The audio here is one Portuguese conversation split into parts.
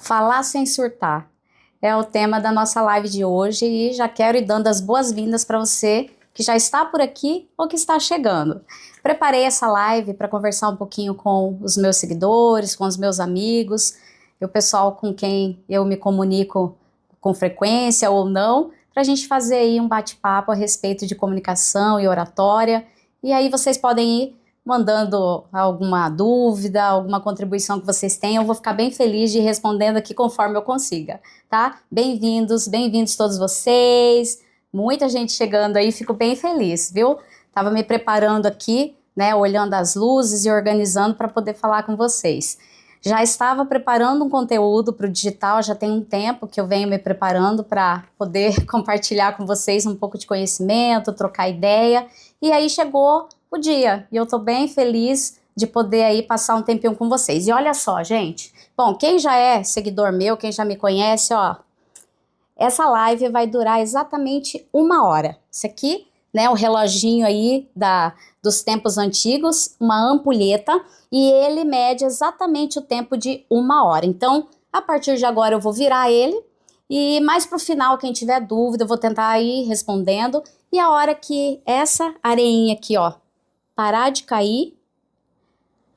Falar sem surtar é o tema da nossa live de hoje e já quero ir dando as boas-vindas para você que já está por aqui ou que está chegando. Preparei essa live para conversar um pouquinho com os meus seguidores, com os meus amigos, e o pessoal com quem eu me comunico com frequência ou não, para a gente fazer aí um bate-papo a respeito de comunicação e oratória. E aí vocês podem ir mandando alguma dúvida, alguma contribuição que vocês tenham, eu vou ficar bem feliz de ir respondendo aqui conforme eu consiga, tá? Bem-vindos, bem-vindos todos vocês, muita gente chegando aí, fico bem feliz, viu? Tava me preparando aqui, né, olhando as luzes e organizando para poder falar com vocês. Já estava preparando um conteúdo para o digital, já tem um tempo que eu venho me preparando para poder compartilhar com vocês um pouco de conhecimento, trocar ideia, e aí chegou o dia, e eu tô bem feliz de poder aí passar um tempinho com vocês. E olha só, gente, bom, quem já é seguidor meu, quem já me conhece, ó, essa live vai durar exatamente 1 hora. Isso aqui, né, o reloginho aí dos tempos antigos, uma ampulheta, e ele mede exatamente o tempo de 1 hora. Então, a partir de agora eu vou virar ele, e mais pro final, quem tiver dúvida, eu vou tentar ir respondendo, e a hora que essa areinha aqui, ó, parar de cair,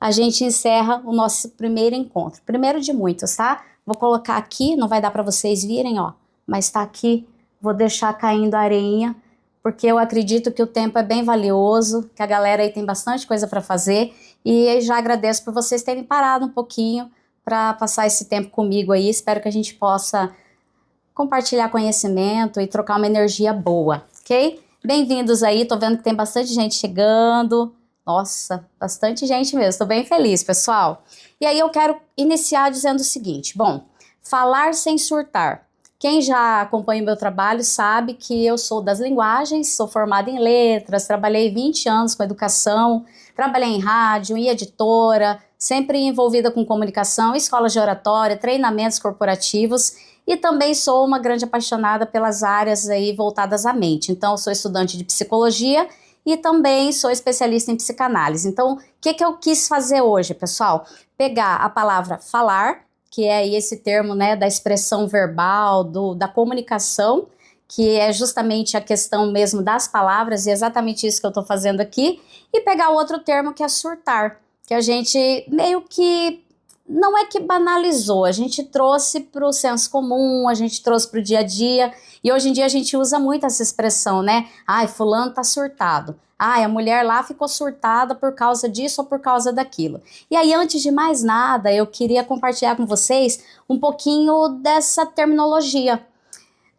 a gente encerra o nosso primeiro encontro. Primeiro de muitos, tá? Vou colocar aqui, não vai dar para vocês virem, ó, mas tá aqui, vou deixar caindo a areinha, porque eu acredito que o tempo é bem valioso, que a galera aí tem bastante coisa para fazer, e já agradeço por vocês terem parado um pouquinho para passar esse tempo comigo aí, espero que a gente possa compartilhar conhecimento e trocar uma energia boa, ok? Bem-vindos aí, tô vendo que tem bastante gente chegando. Nossa, bastante gente mesmo, tô bem feliz, pessoal. E aí eu quero iniciar dizendo o seguinte, bom, falar sem surtar. Quem já acompanha o meu trabalho sabe que eu sou das linguagens, sou formada em letras, trabalhei 20 anos com educação, trabalhei em rádio, em editora, sempre envolvida com comunicação, escolas de oratória, treinamentos corporativos, e também sou uma grande apaixonada pelas áreas aí voltadas à mente. Então, sou estudante de psicologia e também sou especialista em psicanálise. Então, o que eu quis fazer hoje, pessoal? Pegar a palavra falar, que é aí esse termo, né, da expressão verbal, da comunicação, que é justamente a questão mesmo das palavras, e é exatamente isso que eu estou fazendo aqui, e pegar outro termo que é surtar, que a gente meio que não é que banalizou, a gente trouxe para o senso comum, a gente trouxe para o dia a dia, e hoje em dia a gente usa muito essa expressão, né? Ai, fulano tá surtado. Ai, a mulher lá ficou surtada por causa disso ou por causa daquilo. E aí, antes de mais nada, eu queria compartilhar com vocês um pouquinho dessa terminologia.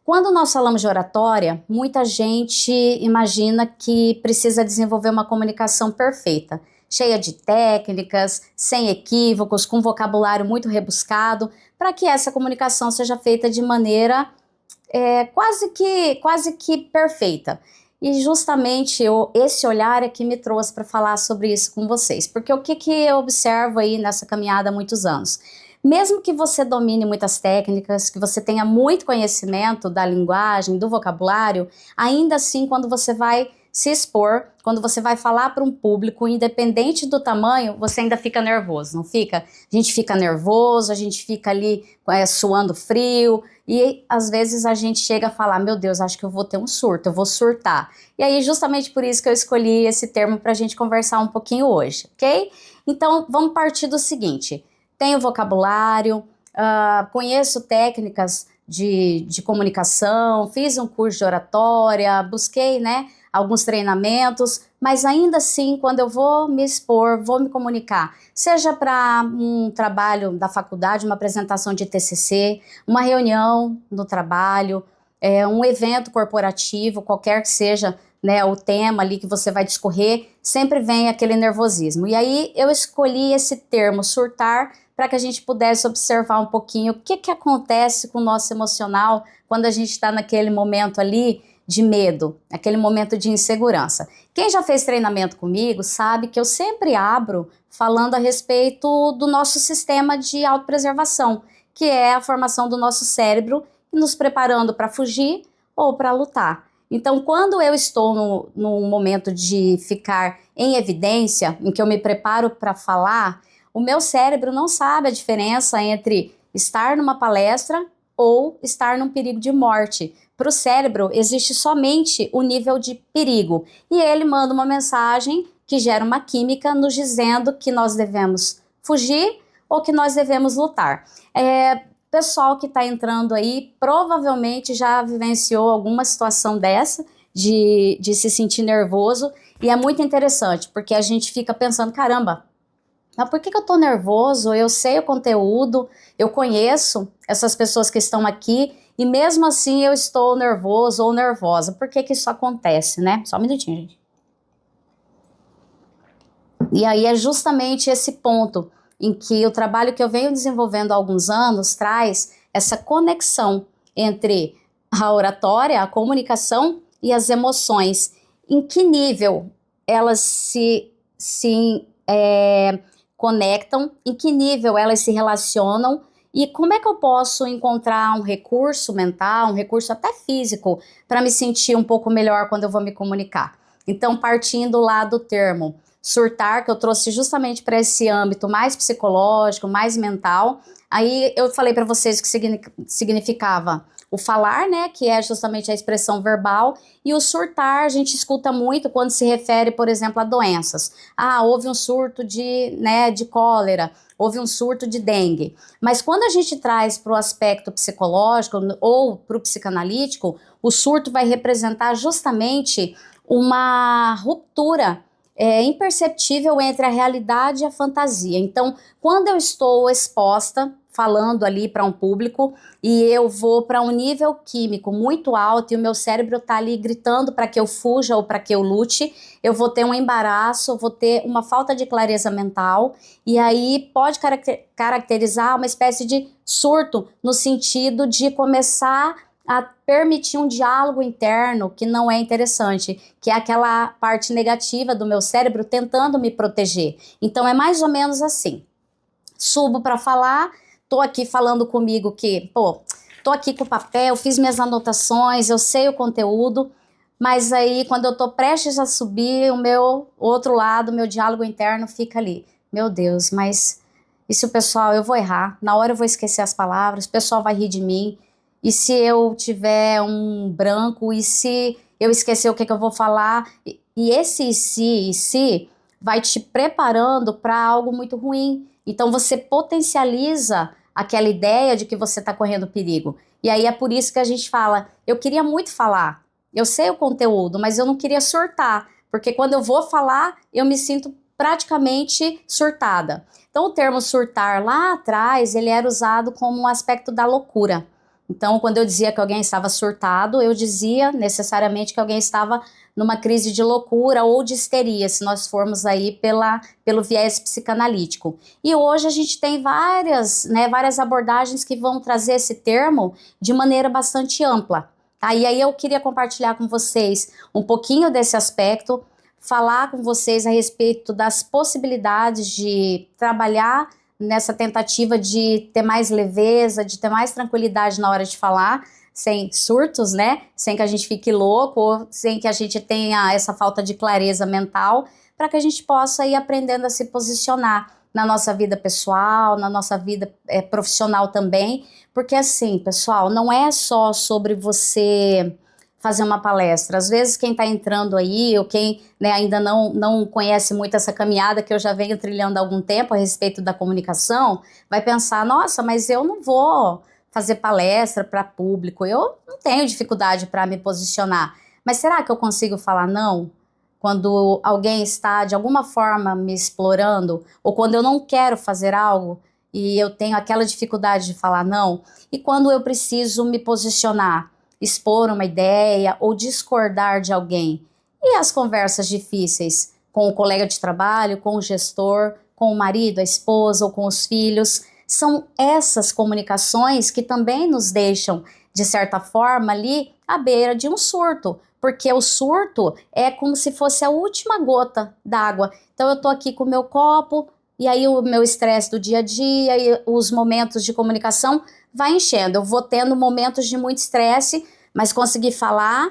Quando nós falamos de oratória, muita gente imagina que precisa desenvolver uma comunicação perfeita, cheia de técnicas, sem equívocos, com vocabulário muito rebuscado, para que essa comunicação seja feita de maneira quase que perfeita. E justamente esse olhar é que me trouxe para falar sobre isso com vocês, porque o que eu observo aí nessa caminhada há muitos anos? Mesmo que você domine muitas técnicas, que você tenha muito conhecimento da linguagem, do vocabulário, ainda assim, quando você vai se expor, quando você vai falar para um público, independente do tamanho, você ainda fica nervoso, não fica? A gente fica nervoso, a gente fica ali suando frio, e às vezes a gente chega a falar, meu Deus, acho que eu vou ter um surto, eu vou surtar. E aí, justamente por isso que eu escolhi esse termo para a gente conversar um pouquinho hoje, ok? Então, vamos partir do seguinte, tenho vocabulário, conheço técnicas de comunicação, fiz um curso de oratória, busquei, né, alguns treinamentos, mas ainda assim, quando eu vou me expor, vou me comunicar, seja para um trabalho da faculdade, uma apresentação de TCC, uma reunião no trabalho, um evento corporativo, qualquer que seja, né, o tema ali que você vai discorrer, sempre vem aquele nervosismo. E aí eu escolhi esse termo, surtar, para que a gente pudesse observar um pouquinho o que acontece com o nosso emocional quando a gente está naquele momento ali de medo, aquele momento de insegurança. Quem já fez treinamento comigo sabe que eu sempre abro falando a respeito do nosso sistema de autopreservação, que é a formação do nosso cérebro, nos preparando para fugir ou para lutar. Então, quando eu estou num momento de ficar em evidência, em que eu me preparo para falar, o meu cérebro não sabe a diferença entre estar numa palestra ou estar num perigo de morte. Para o cérebro, existe somente o nível de perigo. E ele manda uma mensagem que gera uma química nos dizendo que nós devemos fugir ou que nós devemos lutar. Pessoal que está entrando aí provavelmente já vivenciou alguma situação dessa, de se sentir nervoso, e é muito interessante, porque a gente fica pensando, caramba, mas por que eu tô nervoso? Eu sei o conteúdo, eu conheço essas pessoas que estão aqui, e mesmo assim eu estou nervoso ou nervosa. Por que isso acontece, né? Só um minutinho, gente. E aí é justamente esse ponto em que o trabalho que eu venho desenvolvendo há alguns anos traz essa conexão entre a oratória, a comunicação e as emoções. Em que nível elas se conectam, em que nível elas se relacionam e como é que eu posso encontrar um recurso mental, um recurso até físico, para me sentir um pouco melhor quando eu vou me comunicar. Então, partindo lá do termo surtar, que eu trouxe justamente para esse âmbito mais psicológico, mais mental, aí eu falei para vocês que significava o falar, né, que é justamente a expressão verbal, e o surtar a gente escuta muito quando se refere, por exemplo, a doenças. Ah, houve um surto de cólera, houve um surto de dengue. Mas quando a gente traz para o aspecto psicológico ou para o psicanalítico, o surto vai representar justamente uma ruptura imperceptível entre a realidade e a fantasia. Então, quando eu estou exposta, falando ali para um público, e eu vou para um nível químico muito alto e o meu cérebro está ali gritando para que eu fuja ou para que eu lute, eu vou ter um embaraço, eu vou ter uma falta de clareza mental, e aí pode caracterizar uma espécie de surto, no sentido de começar a permitir um diálogo interno que não é interessante, que é aquela parte negativa do meu cérebro tentando me proteger. Então é mais ou menos assim. Subo para falar, tô aqui falando comigo que, tô aqui com o papel, fiz minhas anotações, eu sei o conteúdo, mas aí quando eu tô prestes a subir, o meu outro lado, o meu diálogo interno fica ali. Meu Deus, mas e se o pessoal, eu vou errar, na hora eu vou esquecer as palavras, o pessoal vai rir de mim, e se eu tiver um branco, e se eu esquecer o que eu vou falar, e esse e se vai te preparando para algo muito ruim. Então você potencializa aquela ideia de que você está correndo perigo. E aí é por isso que a gente fala, eu queria muito falar, eu sei o conteúdo, mas eu não queria surtar, porque quando eu vou falar, eu me sinto praticamente surtada. Então o termo surtar lá atrás, ele era usado como um aspecto da loucura. Então, quando eu dizia que alguém estava surtado, eu dizia necessariamente que alguém estava numa crise de loucura ou de histeria, se nós formos aí pelo viés psicanalítico. E hoje a gente tem várias abordagens que vão trazer esse termo de maneira bastante ampla. Tá? E aí eu queria compartilhar com vocês um pouquinho desse aspecto, falar com vocês a respeito das possibilidades de trabalhar nessa tentativa de ter mais leveza, de ter mais tranquilidade na hora de falar, sem surtos, né? Sem que a gente fique louco, ou sem que a gente tenha essa falta de clareza mental, para que a gente possa ir aprendendo a se posicionar na nossa vida pessoal, na nossa vida profissional também, porque assim, pessoal, não é só sobre você fazer uma palestra. Às vezes quem está entrando aí, ou quem ainda não conhece muito essa caminhada que eu já venho trilhando há algum tempo a respeito da comunicação, vai pensar, nossa, mas eu não vou fazer palestra para público, eu não tenho dificuldade para me posicionar. Mas será que eu consigo falar não? Quando alguém está de alguma forma me explorando, ou quando eu não quero fazer algo e eu tenho aquela dificuldade de falar não, e quando eu preciso me posicionar, expor uma ideia ou discordar de alguém. E as conversas difíceis com o colega de trabalho, com o gestor, com o marido, a esposa ou com os filhos, são essas comunicações que também nos deixam, de certa forma, ali à beira de um surto, porque o surto é como se fosse a última gota d'água. Então eu tô aqui com o meu copo, e aí o meu estresse do dia a dia e os momentos de comunicação vai enchendo. Eu vou tendo momentos de muito estresse, mas consegui falar,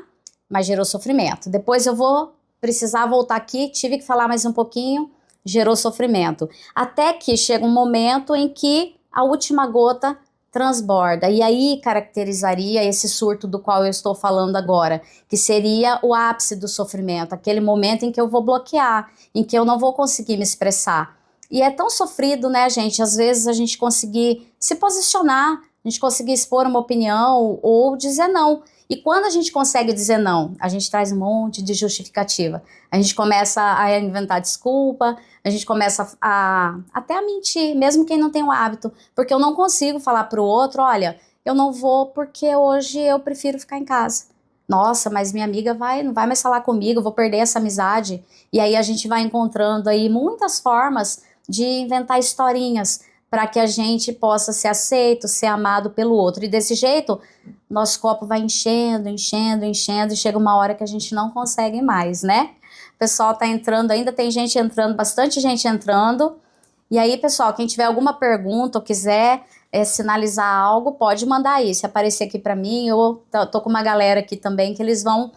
mas gerou sofrimento. Depois eu vou precisar voltar aqui, tive que falar mais um pouquinho, gerou sofrimento. Até que chega um momento em que a última gota transborda. E aí caracterizaria esse surto do qual eu estou falando agora, que seria o ápice do sofrimento, aquele momento em que eu vou bloquear, em que eu não vou conseguir me expressar. E é tão sofrido, né, gente? Às vezes a gente conseguir se posicionar, a gente conseguir expor uma opinião ou dizer não. E quando a gente consegue dizer não, a gente traz um monte de justificativa. A gente começa a inventar desculpa, a gente começa até a mentir, mesmo quem não tem o hábito. Porque eu não consigo falar para o outro, olha, eu não vou porque hoje eu prefiro ficar em casa. Nossa, mas minha amiga não vai mais falar comigo, eu vou perder essa amizade. E aí a gente vai encontrando aí muitas formas de inventar historinhas para que a gente possa ser aceito, ser amado pelo outro. E desse jeito, nosso copo vai enchendo, enchendo, enchendo, e chega uma hora que a gente não consegue mais, né? O pessoal tá entrando, ainda tem gente entrando, bastante gente entrando. E aí, pessoal, quem tiver alguma pergunta ou quiser sinalizar algo, pode mandar aí. Se aparecer aqui para mim, eu tô com uma galera aqui também que eles vão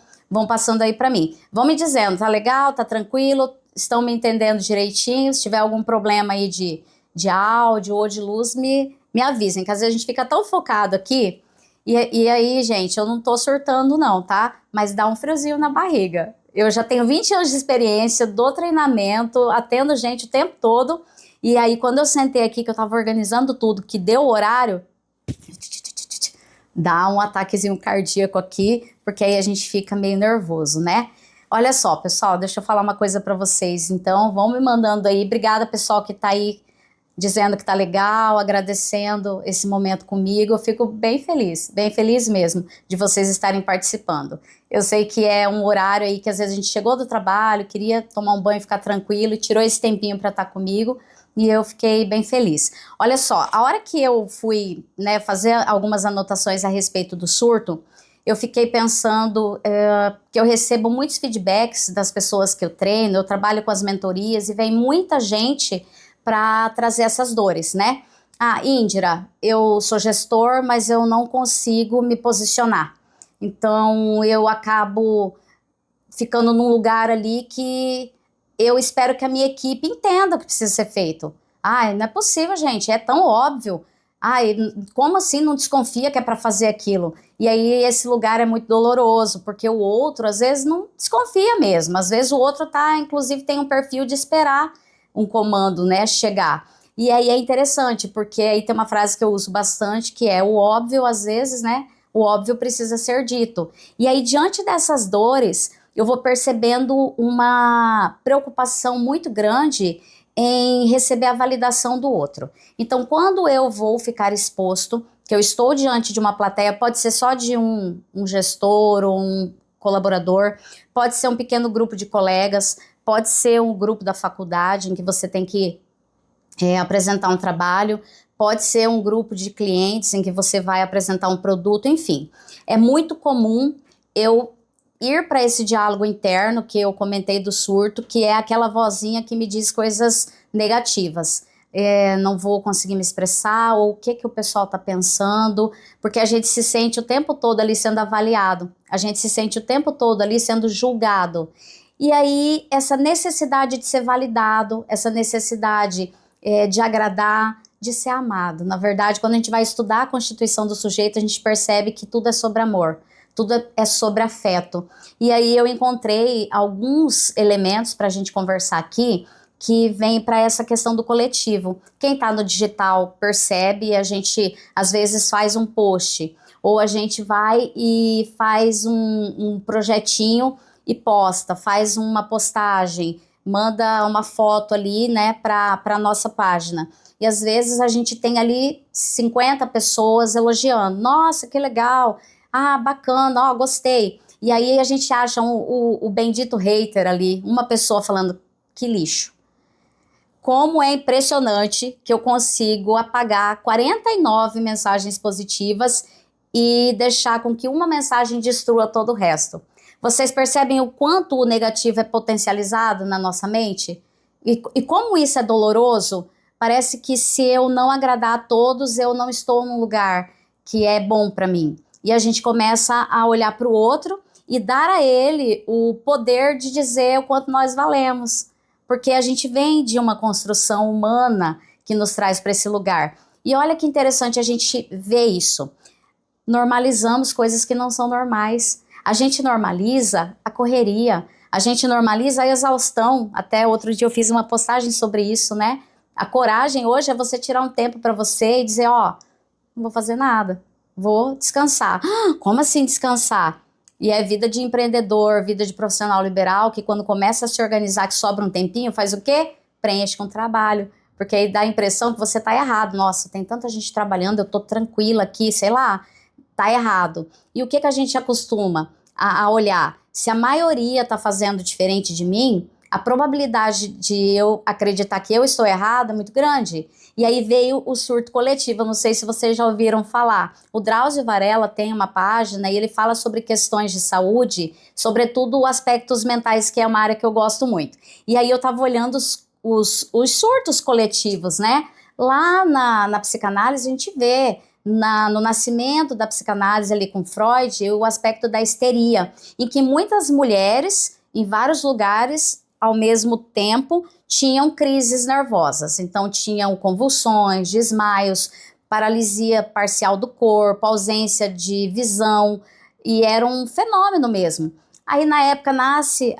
passando aí para mim. Vão me dizendo, tá legal, tá tranquilo, estão me entendendo direitinho. Se tiver algum problema aí de áudio ou de luz, me avisem, que às vezes a gente fica tão focado aqui, e aí, gente, eu não tô surtando não, tá? Mas dá um friozinho na barriga. Eu já tenho 20 anos de experiência, dou treinamento, atendo gente o tempo todo, e aí quando eu sentei aqui, que eu tava organizando tudo, que deu o horário, dá um ataquezinho cardíaco aqui, porque aí a gente fica meio nervoso, né? Olha só, pessoal, deixa eu falar uma coisa pra vocês, então vão me mandando aí, obrigada pessoal que tá aí, dizendo que tá legal, agradecendo esse momento comigo. Eu fico bem feliz mesmo de vocês estarem participando. Eu sei que é um horário aí que às vezes a gente chegou do trabalho, queria tomar um banho e ficar tranquilo, e tirou esse tempinho para estar comigo, e eu fiquei bem feliz. Olha só, a hora que eu fui, né, fazer algumas anotações a respeito do surto, eu fiquei pensando que eu recebo muitos feedbacks das pessoas que eu treino, eu trabalho com as mentorias e vem muita gente para trazer essas dores, né? Ah, Índira, eu sou gestor, mas eu não consigo me posicionar. Então, eu acabo ficando num lugar ali que eu espero que a minha equipe entenda o que precisa ser feito. Ai, não é possível, gente, é tão óbvio. Ai, como assim não desconfia que é para fazer aquilo? E aí esse lugar é muito doloroso, porque o outro às vezes não desconfia mesmo. Às vezes o outro inclusive tem um perfil de esperar um comando, né, chegar. E aí é interessante, porque aí tem uma frase que eu uso bastante, que é o óbvio, às vezes, né, o óbvio precisa ser dito. E aí, diante dessas dores, eu vou percebendo uma preocupação muito grande em receber a validação do outro. Então, quando eu vou ficar exposto, que eu estou diante de uma plateia, pode ser só de um gestor ou um colaborador, pode ser um pequeno grupo de colegas, pode ser um grupo da faculdade em que você tem que apresentar um trabalho, pode ser um grupo de clientes em que você vai apresentar um produto, enfim. É muito comum eu ir para esse diálogo interno que eu comentei do surto, que é aquela vozinha que me diz coisas negativas. Não vou conseguir me expressar, ou o que o pessoal está pensando, porque a gente se sente o tempo todo ali sendo avaliado, a gente se sente o tempo todo ali sendo julgado. E aí, essa necessidade de ser validado, essa necessidade de agradar, de ser amado. Na verdade, quando a gente vai estudar a constituição do sujeito, a gente percebe que tudo é sobre amor, tudo é sobre afeto. E aí eu encontrei alguns elementos para a gente conversar aqui, que vem para essa questão do coletivo. Quem está no digital percebe, a gente às vezes faz um post, ou a gente vai e faz um projetinho e posta, faz uma postagem, manda uma foto ali, né, para a nossa página. E às vezes a gente tem ali 50 pessoas elogiando. Nossa, que legal! Ah, bacana, ó, gostei. E aí a gente acha o bendito hater ali, uma pessoa falando, que lixo. Como é impressionante que eu consigo apagar 49 mensagens positivas e deixar com que uma mensagem destrua todo o resto. Vocês percebem o quanto o negativo é potencializado na nossa mente? E como isso é doloroso? Parece que se eu não agradar a todos, eu não estou num lugar que é bom para mim. E a gente começa a olhar para o outro e dar a ele o poder de dizer o quanto nós valemos. Porque a gente vem de uma construção humana que nos traz para esse lugar. E olha que interessante a gente ver isso. Normalizamos coisas que não são normais. A gente normaliza a correria, a gente normaliza a exaustão. Até outro dia eu fiz uma postagem sobre isso, né? A coragem hoje é você tirar um tempo para você e dizer, ó, não vou fazer nada, vou descansar. Como assim descansar? E é vida de empreendedor, vida de profissional liberal, que quando começa a se organizar, que sobra um tempinho, faz o quê? Preenche com trabalho. Porque aí dá a impressão que você está errado. Nossa, tem tanta gente trabalhando, eu tô tranquila aqui, sei lá, tá errado. E o que a gente acostuma a olhar? Se a maioria tá fazendo diferente de mim, a probabilidade de eu acreditar que eu estou errada é muito grande. E aí veio o surto coletivo, eu não sei se vocês já ouviram falar. O Drauzio Varela tem uma página e ele fala sobre questões de saúde, sobretudo aspectos mentais, que é uma área que eu gosto muito. E aí eu tava olhando os surtos coletivos, né? Lá na psicanálise a gente vê no nascimento da psicanálise ali com Freud, o aspecto da histeria, em que muitas mulheres, em vários lugares, ao mesmo tempo, tinham crises nervosas. Então, tinham convulsões, desmaios, paralisia parcial do corpo, ausência de visão, e era um fenômeno mesmo. Aí, na época, nasce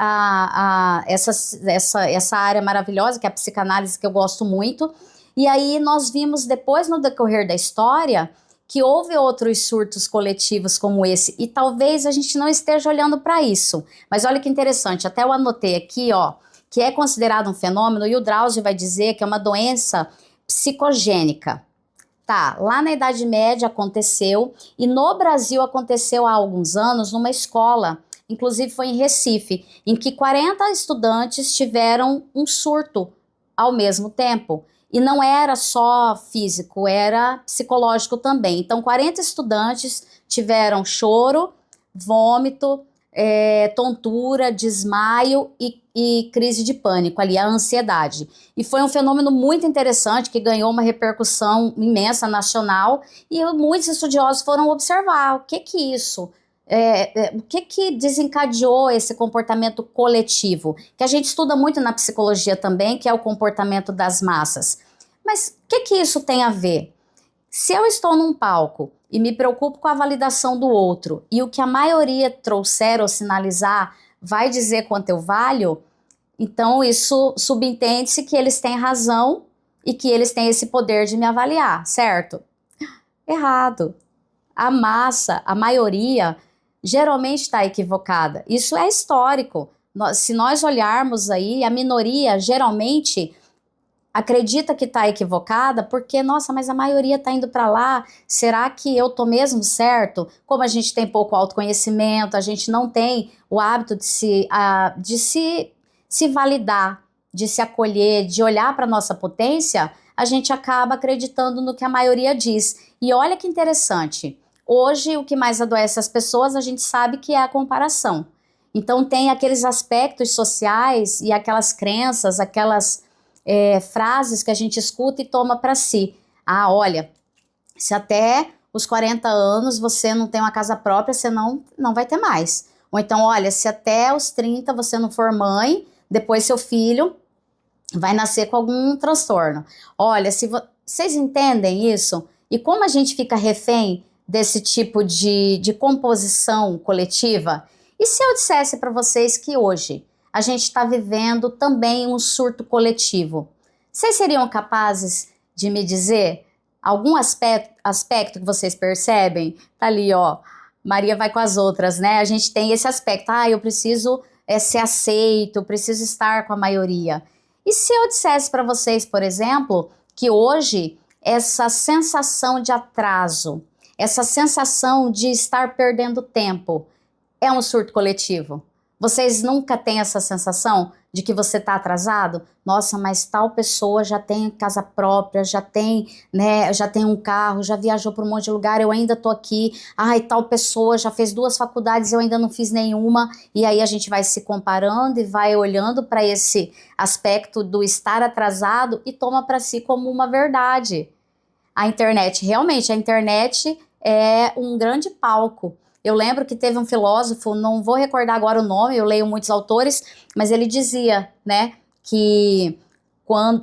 essa área maravilhosa, que é a psicanálise, que eu gosto muito, e aí nós vimos depois, no decorrer da história, que houve outros surtos coletivos como esse, e talvez a gente não esteja olhando para isso. Mas olha que interessante, até eu anotei aqui, ó, que é considerado um fenômeno, e o Drauzio vai dizer que é uma doença psicogênica. Tá, lá na Idade Média aconteceu, e no Brasil aconteceu há alguns anos numa escola, inclusive foi em Recife, em que 40 estudantes tiveram um surto ao mesmo tempo. E não era só físico, era psicológico também. Então, 40 estudantes tiveram choro, vômito, tontura, desmaio e crise de pânico ali, a ansiedade. E foi um fenômeno muito interessante que ganhou uma repercussão imensa nacional e muitos estudiosos foram observar o que que isso, o que que desencadeou esse comportamento coletivo, que a gente estuda muito na psicologia também, que é o comportamento das massas. Mas o que que isso tem a ver? Se eu estou num palco e me preocupo com a validação do outro e o que a maioria trouxer ou sinalizar vai dizer quanto eu valho, então isso subentende-se que eles têm razão e que eles têm esse poder de me avaliar, certo? Errado. A massa, a maioria, geralmente está equivocada. Isso é histórico. Se nós olharmos aí, a minoria geralmente acredita que está equivocada porque, nossa, mas a maioria está indo para lá, será que eu tô mesmo certo? Como a gente tem pouco autoconhecimento, a gente não tem o hábito de se validar, de se acolher, de olhar para nossa potência, a gente acaba acreditando no que a maioria diz. E olha que interessante, hoje o que mais adoece as pessoas, a gente sabe que é a comparação. Então tem aqueles aspectos sociais e aquelas crenças, aquelas frases que a gente escuta e toma para si. Ah, olha, se até os 40 anos você não tem uma casa própria, você não vai ter mais. Ou então, olha, se até os 30 você não for mãe, depois seu filho vai nascer com algum transtorno. Olha, se vocês entendem isso? E como a gente fica refém desse tipo de composição coletiva? E se eu dissesse para vocês que hoje a gente está vivendo também um surto coletivo? Vocês seriam capazes de me dizer algum aspecto que vocês percebem? Tá ali, ó, Maria vai com as outras, né? A gente tem esse aspecto, eu preciso ser aceito, eu preciso estar com a maioria. E se eu dissesse para vocês, por exemplo, que hoje essa sensação de atraso, essa sensação de estar perdendo tempo, é um surto coletivo? Vocês nunca têm essa sensação de que você está atrasado? Nossa, mas tal pessoa já tem casa própria, já tem, né, já tem um carro, já viajou para um monte de lugar, eu ainda tô aqui. Ai, tal pessoa já fez 2 faculdades, eu ainda não fiz nenhuma. E aí a gente vai se comparando e vai olhando para esse aspecto do estar atrasado e toma para si como uma verdade. A internet, realmente, a internet é um grande palco. Eu lembro que teve um filósofo, não vou recordar agora o nome, eu leio muitos autores, mas ele dizia, né, que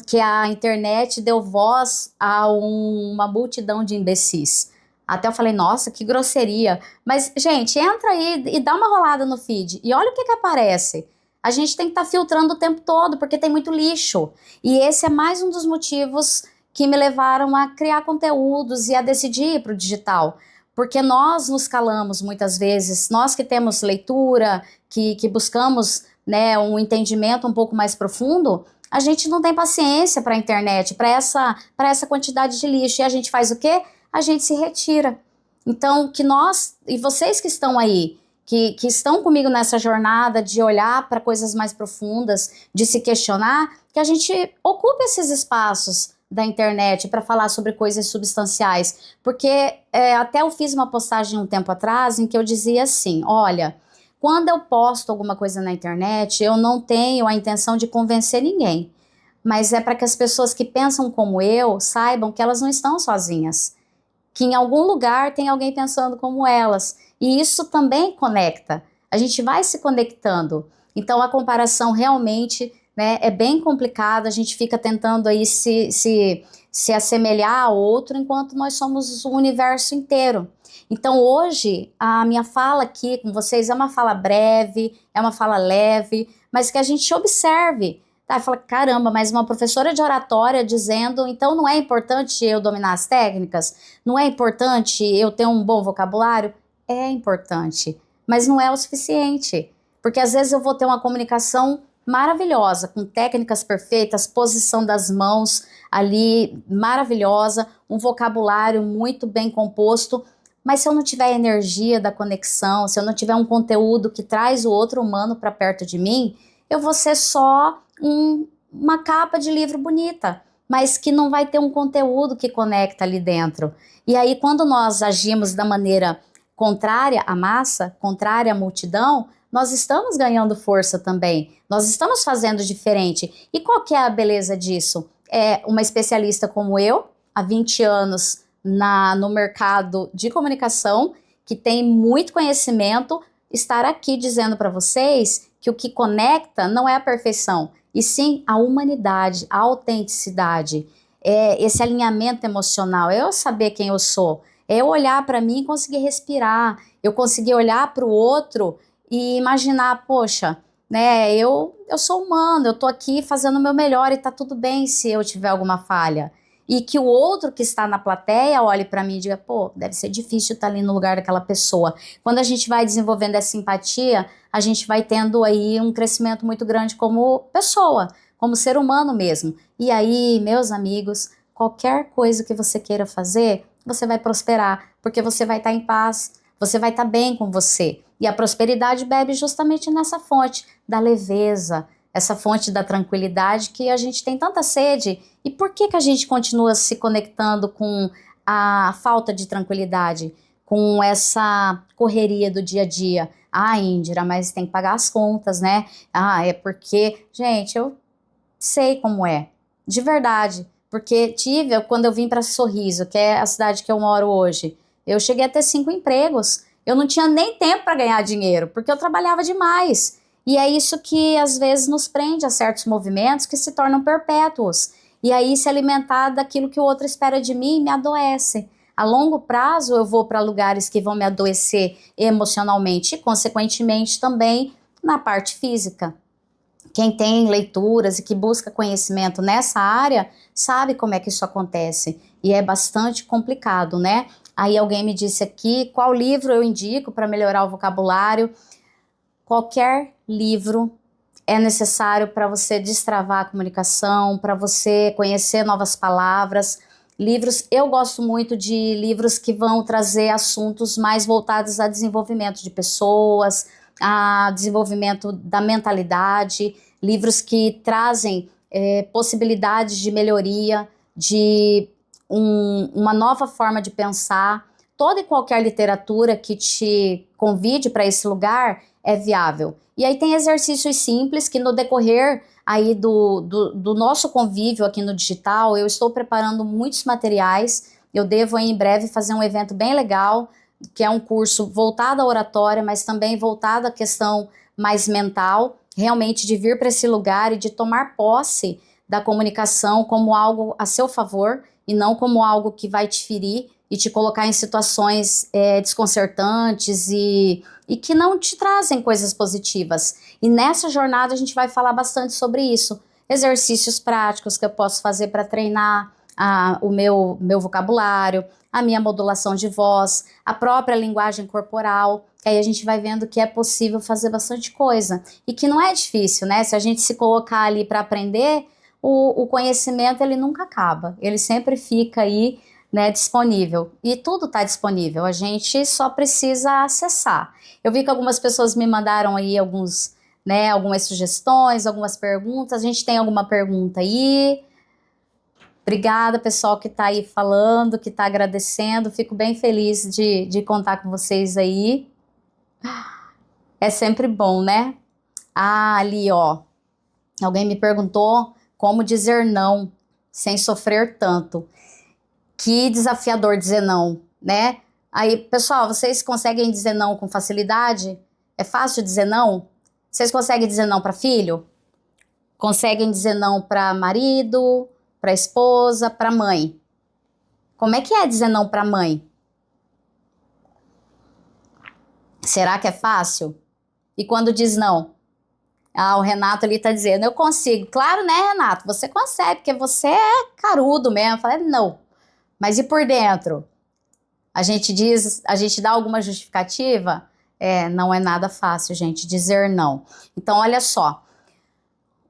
que a internet deu voz a uma multidão de imbecis. Até eu falei, nossa, que grosseria. Mas, gente, entra aí e dá uma rolada no feed e olha o que que aparece. A gente tem que estar filtrando o tempo todo, porque tem muito lixo. E esse é mais um dos motivos que me levaram a criar conteúdos e a decidir ir para o digital. Porque nós nos calamos muitas vezes, nós que temos leitura, que buscamos, né, um entendimento um pouco mais profundo, a gente não tem paciência para a internet, para essa quantidade de lixo. E a gente faz o quê? A gente se retira. Então, que nós, e vocês que estão aí, que estão comigo nessa jornada de olhar para coisas mais profundas, de se questionar, que a gente ocupe esses espaços da internet para falar sobre coisas substanciais. Porque até eu fiz uma postagem um tempo atrás em que eu dizia assim, olha, quando eu posto alguma coisa na internet, eu não tenho a intenção de convencer ninguém, mas é para que as pessoas que pensam como eu saibam que elas não estão sozinhas, que em algum lugar tem alguém pensando como elas. E isso também conecta. A gente vai se conectando. Então a comparação realmente, né, é bem complicada. A gente fica tentando aí se assemelhar ao outro enquanto nós somos o universo inteiro. Então hoje a minha fala aqui com vocês é uma fala breve, é uma fala leve, mas que a gente observe. Tá, fala, caramba, mas uma professora de oratória dizendo, então não é importante eu dominar as técnicas? Não é importante eu ter um bom vocabulário? É importante, mas não é o suficiente. Porque às vezes eu vou ter uma comunicação maravilhosa, com técnicas perfeitas, posição das mãos ali maravilhosa, um vocabulário muito bem composto, mas se eu não tiver a energia da conexão, se eu não tiver um conteúdo que traz o outro humano para perto de mim, eu vou ser só uma capa de livro bonita, mas que não vai ter um conteúdo que conecta ali dentro. E aí, quando nós agimos da maneira contrária à massa, contrária à multidão, nós estamos ganhando força também, nós estamos fazendo diferente. E qual que é a beleza disso? É uma especialista como eu, há 20 anos no mercado de comunicação, que tem muito conhecimento, estar aqui dizendo para vocês que o que conecta não é a perfeição, e sim a humanidade, a autenticidade, esse alinhamento emocional, é eu saber quem eu sou, é eu olhar para mim e conseguir respirar, eu conseguir olhar para o outro e imaginar, poxa, né, eu sou humano, eu tô aqui fazendo o meu melhor e tá tudo bem se eu tiver alguma falha. E que o outro que está na plateia olhe para mim e diga, pô, deve ser difícil estar ali no lugar daquela pessoa. Quando a gente vai desenvolvendo essa simpatia, a gente vai tendo aí um crescimento muito grande como pessoa, como ser humano mesmo. E aí, meus amigos, qualquer coisa que você queira fazer, você vai prosperar, porque você vai estar em paz, você vai estar bem com você. E a prosperidade bebe justamente nessa fonte da leveza, essa fonte da tranquilidade que a gente tem tanta sede. E por que a gente continua se conectando com a falta de tranquilidade, com essa correria do dia a dia? Ah, Indira, mas tem que pagar as contas, né? Ah, é porque... Gente, eu sei como é, de verdade. Porque quando eu vim para Sorriso, que é a cidade que eu moro hoje, eu cheguei a ter 5 empregos. Eu não tinha nem tempo para ganhar dinheiro, porque eu trabalhava demais. E é isso que às vezes nos prende a certos movimentos que se tornam perpétuos. E aí se alimentar daquilo que o outro espera de mim me adoece. A longo prazo eu vou para lugares que vão me adoecer emocionalmente e consequentemente também na parte física. Quem tem leituras e que busca conhecimento nessa área sabe como é que isso acontece. E é bastante complicado, né? Aí alguém me disse aqui qual livro eu indico para melhorar o vocabulário. Qualquer livro é necessário para você destravar a comunicação, para você conhecer novas palavras. Eu gosto muito de livros que vão trazer assuntos mais voltados a desenvolvimento de pessoas, a desenvolvimento da mentalidade, livros que trazem possibilidades de melhoria, de uma nova forma de pensar. Toda e qualquer literatura que te convide para esse lugar é viável. E aí tem exercícios simples que no decorrer aí do nosso convívio aqui no digital, eu estou preparando muitos materiais. Eu devo aí, em breve fazer um evento bem legal, que é um curso voltado à oratória, mas também voltado à questão mais mental, realmente de vir para esse lugar e de tomar posse da comunicação como algo a seu favor e não como algo que vai te ferir e te colocar em situações desconcertantes e que não te trazem coisas positivas. E nessa jornada a gente vai falar bastante sobre isso. Exercícios práticos que eu posso fazer para treinar o meu vocabulário, a minha modulação de voz, a própria linguagem corporal, que aí a gente vai vendo que é possível fazer bastante coisa e que não é difícil, né? Se a gente se colocar ali para aprender, o conhecimento ele nunca acaba, ele sempre fica aí, né, disponível. E tudo está disponível, a gente só precisa acessar. Eu vi que algumas pessoas me mandaram aí algumas sugestões, algumas perguntas. A gente tem alguma pergunta aí? Obrigada, pessoal que está aí falando, que está agradecendo. Fico bem feliz de contar com vocês aí. É sempre bom, né? Ah, ali, ó. Alguém me perguntou como dizer não sem sofrer tanto. Que desafiador dizer não, né? Aí, pessoal, vocês conseguem dizer não com facilidade? É fácil dizer não? Vocês conseguem dizer não para filho? Conseguem dizer não para marido, para esposa, para mãe? Como é que é dizer não para mãe? Será que é fácil? E quando diz não? Ah, o Renato ali tá dizendo, eu consigo. Claro, né, Renato? Você consegue, porque você é carudo mesmo. Eu falei, não. Mas e por dentro? A gente dá alguma justificativa? Não é nada fácil, gente, dizer não. Então, olha só.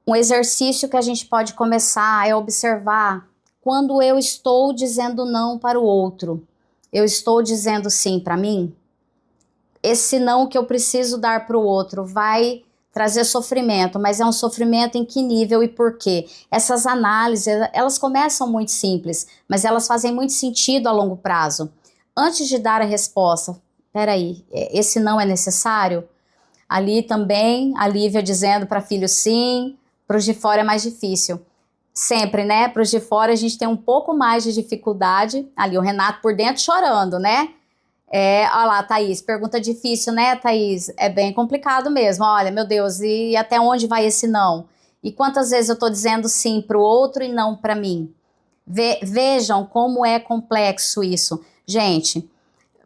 Um exercício que a gente pode começar é observar quando eu estou dizendo não para o outro. Eu estou dizendo sim para mim? Esse não que eu preciso dar para o outro vai trazer sofrimento, mas é um sofrimento em que nível e por quê? Essas análises, elas começam muito simples, mas elas fazem muito sentido a longo prazo. Antes de dar a resposta, peraí, esse não é necessário? Ali também, a Lívia dizendo para filho sim, para os de fora é mais difícil. Sempre, né? Para os de fora a gente tem um pouco mais de dificuldade. Ali o Renato por dentro chorando, né? Olha lá, Thaís, pergunta difícil, né, Thaís? É bem complicado mesmo. Olha, meu Deus, e até onde vai esse não? E quantas vezes eu tô dizendo sim para o outro e não para mim? Vejam como é complexo isso. Gente,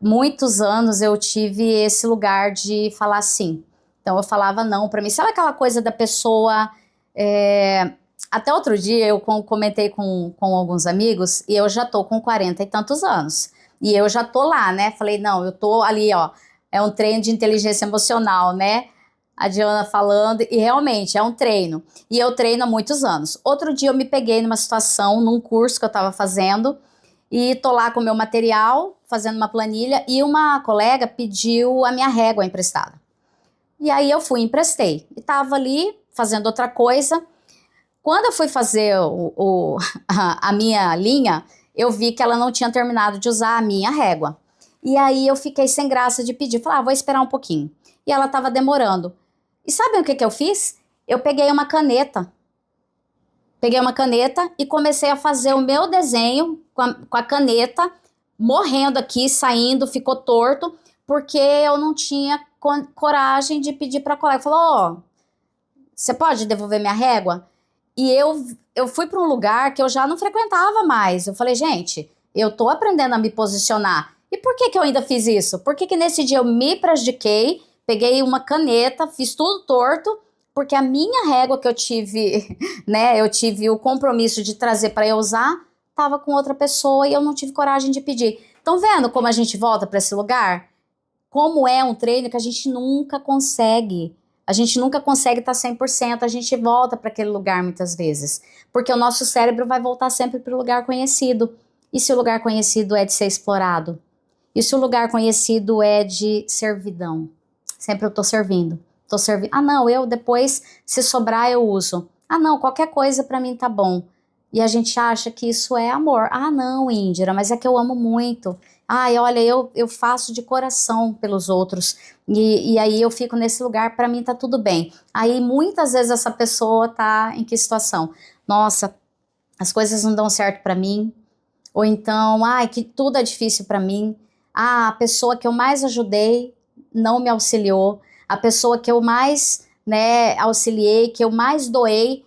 muitos anos eu tive esse lugar de falar sim. Então eu falava não para mim. Sabe aquela coisa da pessoa... Até outro dia eu comentei com alguns amigos e eu já tô com 40 e tantos anos. E eu já tô lá, né? Falei, não, eu tô ali, ó. É um treino de inteligência emocional, né? A Diana falando, e realmente é um treino. E eu treino há muitos anos. Outro dia eu me peguei numa situação, num curso que eu tava fazendo, e tô lá com o meu material, fazendo uma planilha, e uma colega pediu a minha régua emprestada. E aí eu fui e emprestei. E tava ali fazendo outra coisa. Quando eu fui fazer a minha linha, eu vi que ela não tinha terminado de usar a minha régua. E aí eu fiquei sem graça de pedir. Falei, vou esperar um pouquinho. E ela estava demorando. E sabem o que eu fiz? Eu peguei uma caneta. Peguei uma caneta e comecei a fazer o meu desenho com a caneta, morrendo aqui, saindo, ficou torto, porque eu não tinha coragem de pedir para a colega. Falou, você pode devolver minha régua? E eu fui para um lugar que eu já não frequentava mais. Eu falei, gente, eu tô aprendendo a me posicionar. E por que eu ainda fiz isso? Por que nesse dia eu me prejudiquei, peguei uma caneta, fiz tudo torto, porque a minha régua que eu tive, né, eu tive o compromisso de trazer para eu usar, tava com outra pessoa e eu não tive coragem de pedir. Estão vendo como a gente volta para esse lugar? Como é um treino que a gente nunca consegue. A gente nunca consegue estar 100%, a gente volta para aquele lugar muitas vezes. Porque o nosso cérebro vai voltar sempre para o lugar conhecido. E se o lugar conhecido é de ser explorado? E se o lugar conhecido é de servidão? Sempre eu estou servindo. Ah, não, eu depois, se sobrar, eu uso. Ah, não, qualquer coisa para mim tá bom. E a gente acha que isso é amor. Ah, não, Índira, mas é que eu amo muito. Ai, olha, eu faço de coração pelos outros. E aí eu fico nesse lugar, para mim tá tudo bem. Aí muitas vezes essa pessoa tá em que situação? Nossa, as coisas não dão certo para mim. Ou então, ai, que tudo é difícil para mim. Ah, a pessoa que eu mais ajudei não me auxiliou. A pessoa que eu mais, né, auxiliei, que eu mais doei,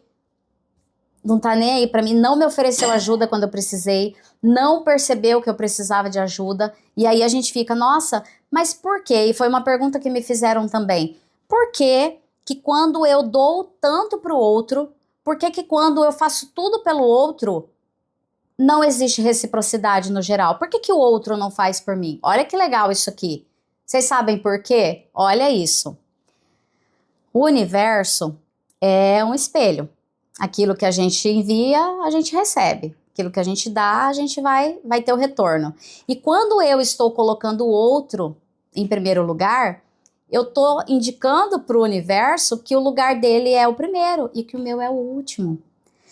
não tá nem aí pra mim, não me ofereceu ajuda quando eu precisei, não percebeu que eu precisava de ajuda, e aí a gente fica, nossa, mas por quê? E foi uma pergunta que me fizeram também. Por que que quando eu dou tanto pro outro, por que que quando eu faço tudo pelo outro, não existe reciprocidade no geral? Por que que o outro não faz por mim? Olha que legal isso aqui. Vocês sabem por quê? Olha isso. O universo é um espelho. Aquilo que a gente envia, a gente recebe. Aquilo que a gente dá, a gente vai ter o retorno. E quando eu estou colocando o outro em primeiro lugar, eu estou indicando para o universo que o lugar dele é o primeiro e que o meu é o último.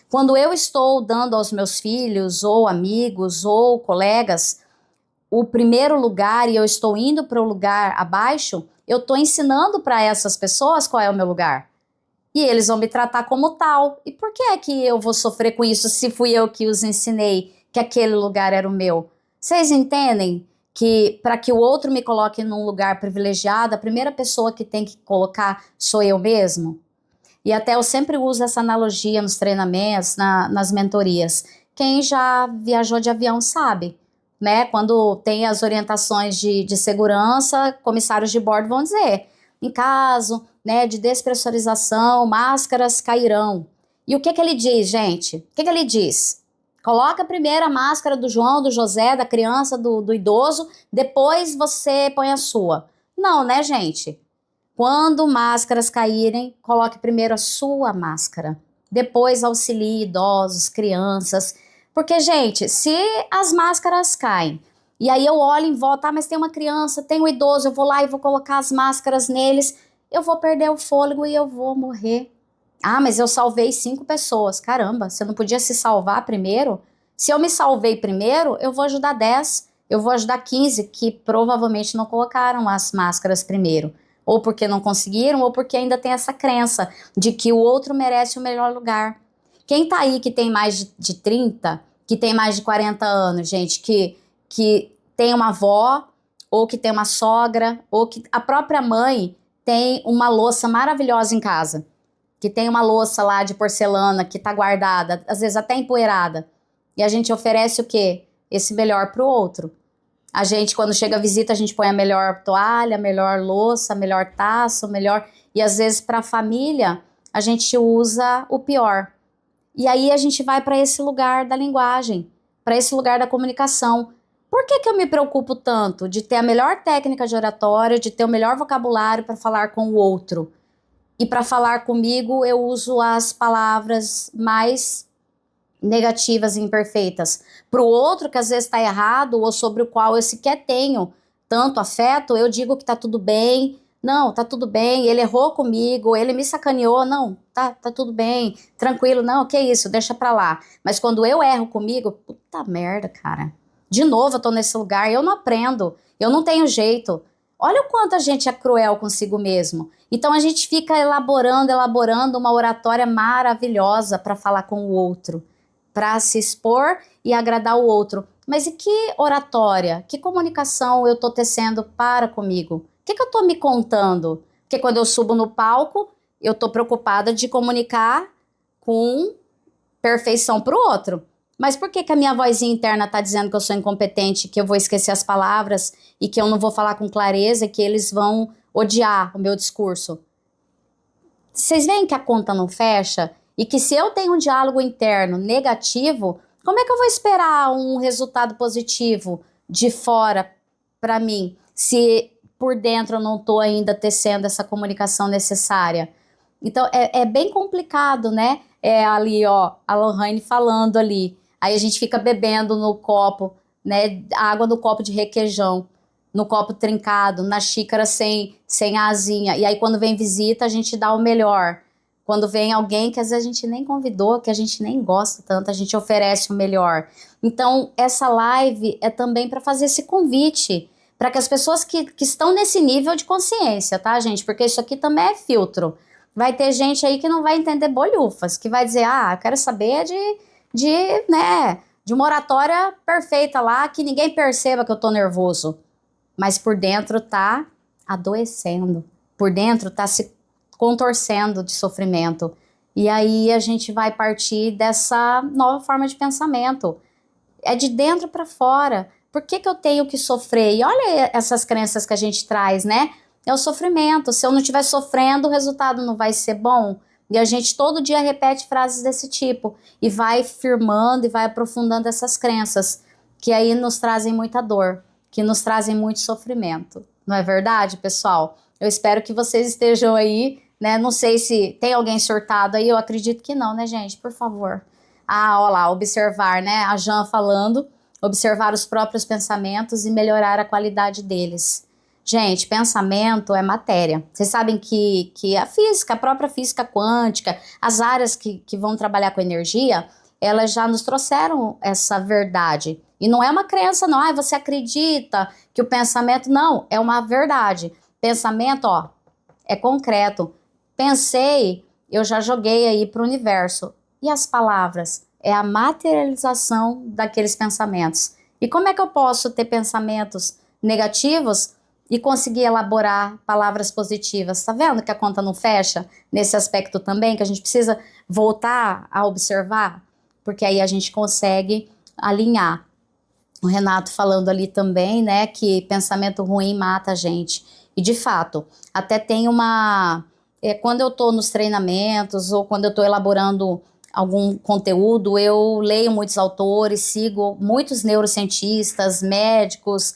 Quando eu estou dando aos meus filhos, ou amigos, ou colegas, o primeiro lugar e eu estou indo para o lugar abaixo, eu estou ensinando para essas pessoas qual é o meu lugar. E eles vão me tratar como tal. E por que é que eu vou sofrer com isso se fui eu que os ensinei que aquele lugar era o meu? Vocês entendem que para que o outro me coloque num lugar privilegiado, a primeira pessoa que tem que colocar sou eu mesmo? E até eu sempre uso essa analogia nos treinamentos, nas mentorias. Quem já viajou de avião sabe, né? Quando tem as orientações de segurança, comissários de bordo vão dizer, em caso, né, de despressurização, máscaras cairão. E o que que ele diz, gente? O que que ele diz? Coloca primeiro a máscara do João, do José, da criança, do idoso, depois você põe a sua. Não, né, gente? Quando máscaras caírem, coloque primeiro a sua máscara. Depois auxilie idosos, crianças. Porque, gente, se as máscaras caem, e aí eu olho em volta, mas tem uma criança, tem um idoso, eu vou lá e vou colocar as máscaras neles, eu vou perder o fôlego e eu vou morrer. Ah, mas eu salvei 5 pessoas. Caramba, você não podia se salvar primeiro? Se eu me salvei primeiro, eu vou ajudar 10, eu vou ajudar 15 que provavelmente não colocaram as máscaras primeiro. Ou porque não conseguiram, ou porque ainda tem essa crença de que o outro merece o melhor lugar. Quem tá aí que tem mais de 30, que tem mais de 40 anos, gente, que tem uma avó, ou que tem uma sogra, ou que a própria mãe tem uma louça maravilhosa em casa, que tem uma louça lá de porcelana que tá guardada, às vezes até empoeirada, e a gente oferece o quê? Esse melhor pro outro. A gente, quando chega a visita, a gente põe a melhor toalha, a melhor louça, a melhor taça, o melhor... E às vezes para a família, a gente usa o pior. E aí a gente vai para esse lugar da linguagem, para esse lugar da comunicação. Por que que eu me preocupo tanto de ter a melhor técnica de oratória, de ter o melhor vocabulário para falar com o outro? E para falar comigo, eu uso as palavras mais negativas e imperfeitas. Para o outro que às vezes está errado ou sobre o qual eu sequer tenho tanto afeto, eu digo que tá tudo bem. Não, tá tudo bem, ele errou comigo, ele me sacaneou, não, tá tudo bem, tranquilo, não, que isso, deixa pra lá. Mas quando eu erro comigo, puta merda, cara. De novo eu tô nesse lugar, eu não aprendo, eu não tenho jeito. Olha o quanto a gente é cruel consigo mesmo. Então a gente fica elaborando uma oratória maravilhosa para falar com o outro, para se expor e agradar o outro. Mas e que oratória, que comunicação eu tô tecendo para comigo? O que eu tô me contando? Porque quando eu subo no palco, eu tô preocupada de comunicar com perfeição pro outro. Mas por que que a minha vozinha interna tá dizendo que eu sou incompetente, que eu vou esquecer as palavras e que eu não vou falar com clareza, que eles vão odiar o meu discurso? Vocês veem que a conta não fecha? E que se eu tenho um diálogo interno negativo, como é que eu vou esperar um resultado positivo de fora para mim, se por dentro eu não estou ainda tecendo essa comunicação necessária? Então é bem complicado, né? É ali, ó, a Lohane falando ali. Aí a gente fica bebendo no copo, né? Água no copo de requeijão, no copo trincado, na xícara sem a asinha. E aí quando vem visita, a gente dá o melhor. Quando vem alguém que às vezes a gente nem convidou, que a gente nem gosta tanto, a gente oferece o melhor. Então, essa live é também para fazer esse convite, para que as pessoas que estão nesse nível de consciência, tá, gente? Porque isso aqui também é filtro. Vai ter gente aí que não vai entender bolhufas, que vai dizer, eu quero saber de uma oratória perfeita lá, que ninguém perceba que eu tô nervoso. Mas por dentro tá adoecendo. Por dentro tá se contorcendo de sofrimento. E aí a gente vai partir dessa nova forma de pensamento. É de dentro para fora. Por que que eu tenho que sofrer? E olha essas crenças que a gente traz, né? É o sofrimento. Se eu não estiver sofrendo, o resultado não vai ser bom. E a gente todo dia repete frases desse tipo e vai firmando e vai aprofundando essas crenças que aí nos trazem muita dor, que nos trazem muito sofrimento. Não é verdade, pessoal? Eu espero que vocês estejam aí, né? Não sei se tem alguém surtado aí, eu acredito que não, né, gente? Por favor. Ah, olha lá, observar, né? A Jan falando, observar os próprios pensamentos e melhorar a qualidade deles. Gente, pensamento é matéria. Vocês sabem que a física, a própria física quântica, as áreas que vão trabalhar com energia, elas já nos trouxeram essa verdade. E não é uma crença, não. Ah, você acredita que o pensamento... Não, é uma verdade. Pensamento, ó, é concreto. Pensei, eu já joguei aí para o universo. E as palavras? É a materialização daqueles pensamentos. E como é que eu posso ter pensamentos negativos e conseguir elaborar palavras positivas? Tá vendo que a conta não fecha nesse aspecto também, que a gente precisa voltar a observar? Porque aí a gente consegue alinhar. O Renato falando ali também, né, que pensamento ruim mata a gente. E de fato, até tem uma... quando eu tô nos treinamentos ou quando eu tô elaborando algum conteúdo, eu leio muitos autores, sigo muitos neurocientistas, médicos,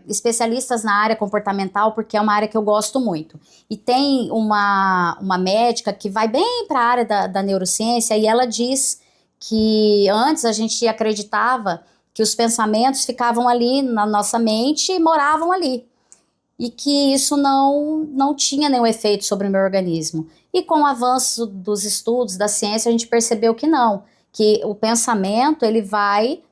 especialistas na área comportamental, porque é uma área que eu gosto muito. E tem uma médica que vai bem para a área da neurociência e ela diz que antes a gente acreditava que os pensamentos ficavam ali na nossa mente e moravam ali. E que isso não tinha nenhum efeito sobre o meu organismo. E com o avanço dos estudos, da ciência, a gente percebeu que não, que o pensamento ele vai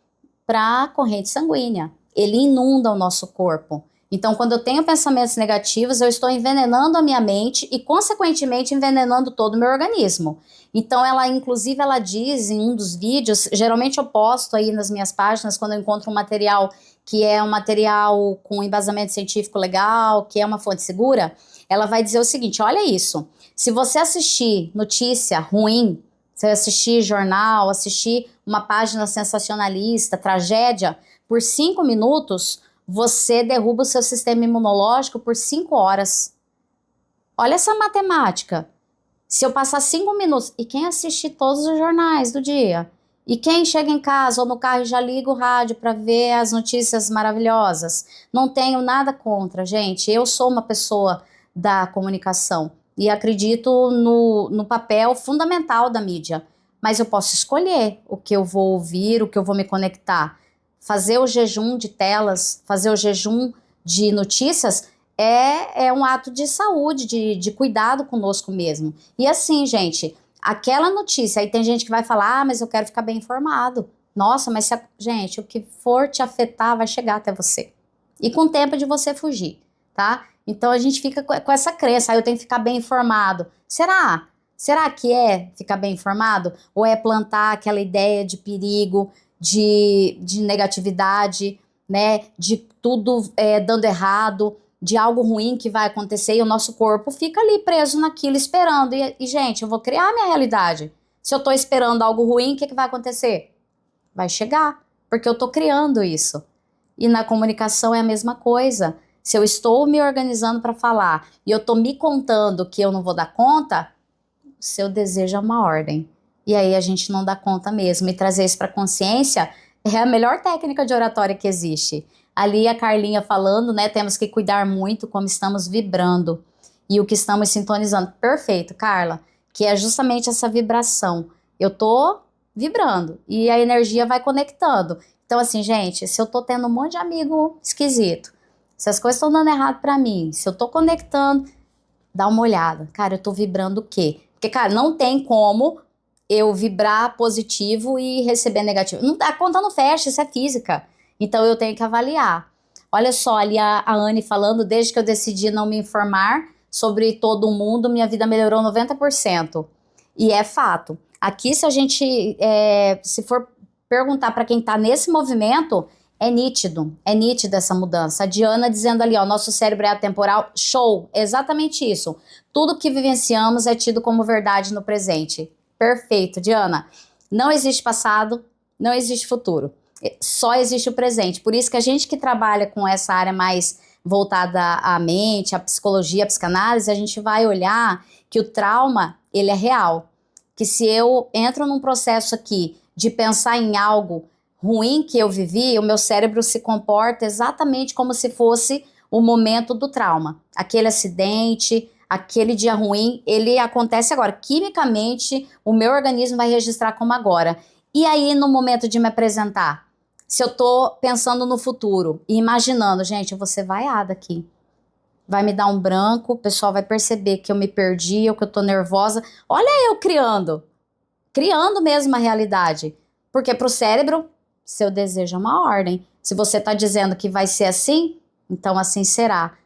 para a corrente sanguínea, ele inunda o nosso corpo. Então, quando eu tenho pensamentos negativos, eu estou envenenando a minha mente e, consequentemente, envenenando todo o meu organismo. Então, inclusive, ela diz em um dos vídeos, geralmente eu posto aí nas minhas páginas, quando eu encontro um material que é um material com embasamento científico legal, que é uma fonte segura, ela vai dizer o seguinte, olha isso, se você assistir notícia ruim, você assistir jornal, assistir uma página sensacionalista, tragédia, por 5 minutos, você derruba o seu sistema imunológico por 5 horas. Olha essa matemática. Se eu passar 5 minutos, e quem assiste todos os jornais do dia? E quem chega em casa ou no carro e já liga o rádio para ver as notícias maravilhosas? Não tenho nada contra, gente. Eu sou uma pessoa da comunicação e acredito no papel fundamental da mídia. Mas eu posso escolher o que eu vou ouvir, o que eu vou me conectar. Fazer o jejum de telas, fazer o jejum de notícias é um ato de saúde, de cuidado conosco mesmo. E assim, gente, aquela notícia, aí tem gente que vai falar, mas eu quero ficar bem informado. Nossa, mas gente, o que for te afetar vai chegar até você. E com o tempo de você fugir, tá? Então a gente fica com essa crença, aí eu tenho que ficar bem informado. Será? Será que é ficar bem informado? Ou é plantar aquela ideia de perigo, de negatividade, né? De tudo dando errado, de algo ruim que vai acontecer e o nosso corpo fica ali preso naquilo esperando. E gente, eu vou criar a minha realidade. Se eu tô esperando algo ruim, o que vai acontecer? Vai chegar, porque eu tô criando isso. E na comunicação é a mesma coisa. Se eu estou me organizando para falar e eu tô me contando que eu não vou dar conta, o seu desejo é uma ordem. E aí a gente não dá conta mesmo. E trazer isso para consciência é a melhor técnica de oratória que existe. Ali a Carlinha falando, né, temos que cuidar muito como estamos vibrando e o que estamos sintonizando. Perfeito, Carla, que é justamente essa vibração. Eu tô vibrando e a energia vai conectando. Então assim, gente, se eu tô tendo um monte de amigo esquisito, se as coisas estão dando errado para mim, se eu tô conectando, dá uma olhada. Cara, eu tô vibrando o quê? Porque, cara, não tem como eu vibrar positivo e receber negativo. Não, a conta não fecha, isso é física. Então eu tenho que avaliar. Olha só ali a Anne falando, desde que eu decidi não me informar sobre todo o mundo, minha vida melhorou 90%. E é fato. Aqui, se a gente, se for perguntar para quem está nesse movimento, é nítido essa mudança. A Diana dizendo ali, ó, nosso cérebro é atemporal, show, exatamente isso. Tudo que vivenciamos é tido como verdade no presente. Perfeito, Diana. Não existe passado, não existe futuro. Só existe o presente. Por isso que a gente que trabalha com essa área mais voltada à mente, à psicologia, à psicanálise, a gente vai olhar que o trauma, ele é real. Que se eu entro num processo aqui de pensar em algo ruim que eu vivi, o meu cérebro se comporta exatamente como se fosse o momento do trauma. Aquele acidente, aquele dia ruim, ele acontece agora. Quimicamente, o meu organismo vai registrar como agora. E aí, no momento de me apresentar, se eu tô pensando no futuro e imaginando, gente, eu vou ser vaiada aqui. Vai me dar um branco, o pessoal vai perceber que eu me perdi ou que eu tô nervosa. Olha eu criando mesmo a realidade. Porque pro cérebro, seu desejo é uma ordem. Se você tá dizendo que vai ser assim, então assim será.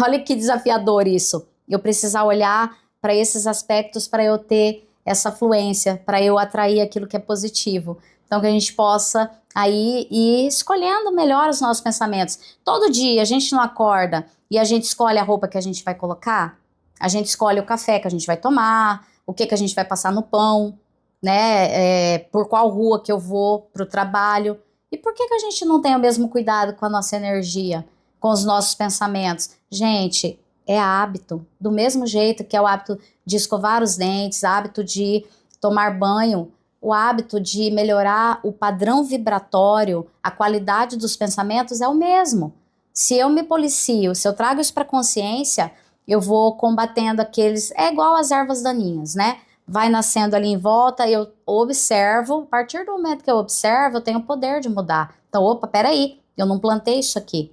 Olha que desafiador isso. Eu precisar olhar para esses aspectos para eu ter essa fluência, para eu atrair aquilo que é positivo. Então que a gente possa aí ir escolhendo melhor os nossos pensamentos. Todo dia a gente não acorda e a gente escolhe a roupa que a gente vai colocar, a gente escolhe o café que a gente vai tomar, o que a gente vai passar no pão, né? Por qual rua que eu vou para o trabalho. E por que a gente não tem o mesmo cuidado com a nossa energia, com os nossos pensamentos? Gente, é hábito. Do mesmo jeito que é o hábito de escovar os dentes, hábito de tomar banho, o hábito de melhorar o padrão vibratório, a qualidade dos pensamentos é o mesmo. Se eu me policio, se eu trago isso para consciência, eu vou combatendo aqueles. É igual às ervas daninhas, né? Vai nascendo ali em volta, eu observo. A partir do momento que eu observo, eu tenho o poder de mudar. Então, opa, peraí, eu não plantei isso aqui.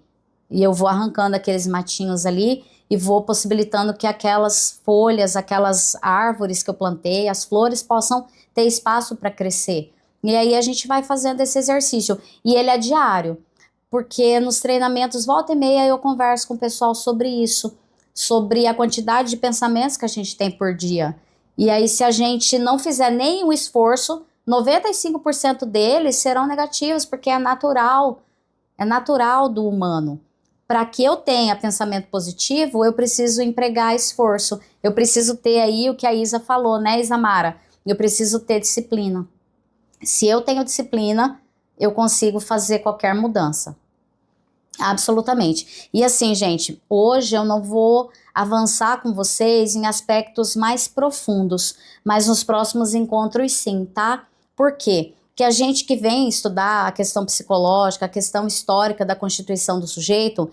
E eu vou arrancando aqueles matinhos ali e vou possibilitando que aquelas folhas, aquelas árvores que eu plantei, as flores possam ter espaço para crescer. E aí a gente vai fazendo esse exercício. E ele é diário, porque nos treinamentos volta e meia eu converso com o pessoal sobre isso, sobre a quantidade de pensamentos que a gente tem por dia. E aí se a gente não fizer nenhum esforço, 95% deles serão negativos, porque é natural do humano. Para que eu tenha pensamento positivo, eu preciso empregar esforço. Eu preciso ter aí o que a Isa falou, né, Isamara? Eu preciso ter disciplina. Se eu tenho disciplina, eu consigo fazer qualquer mudança. Absolutamente. E assim, gente, hoje eu não vou avançar com vocês em aspectos mais profundos, mas nos próximos encontros sim, tá? Por quê? Que a gente que vem estudar a questão psicológica, a questão histórica da constituição do sujeito,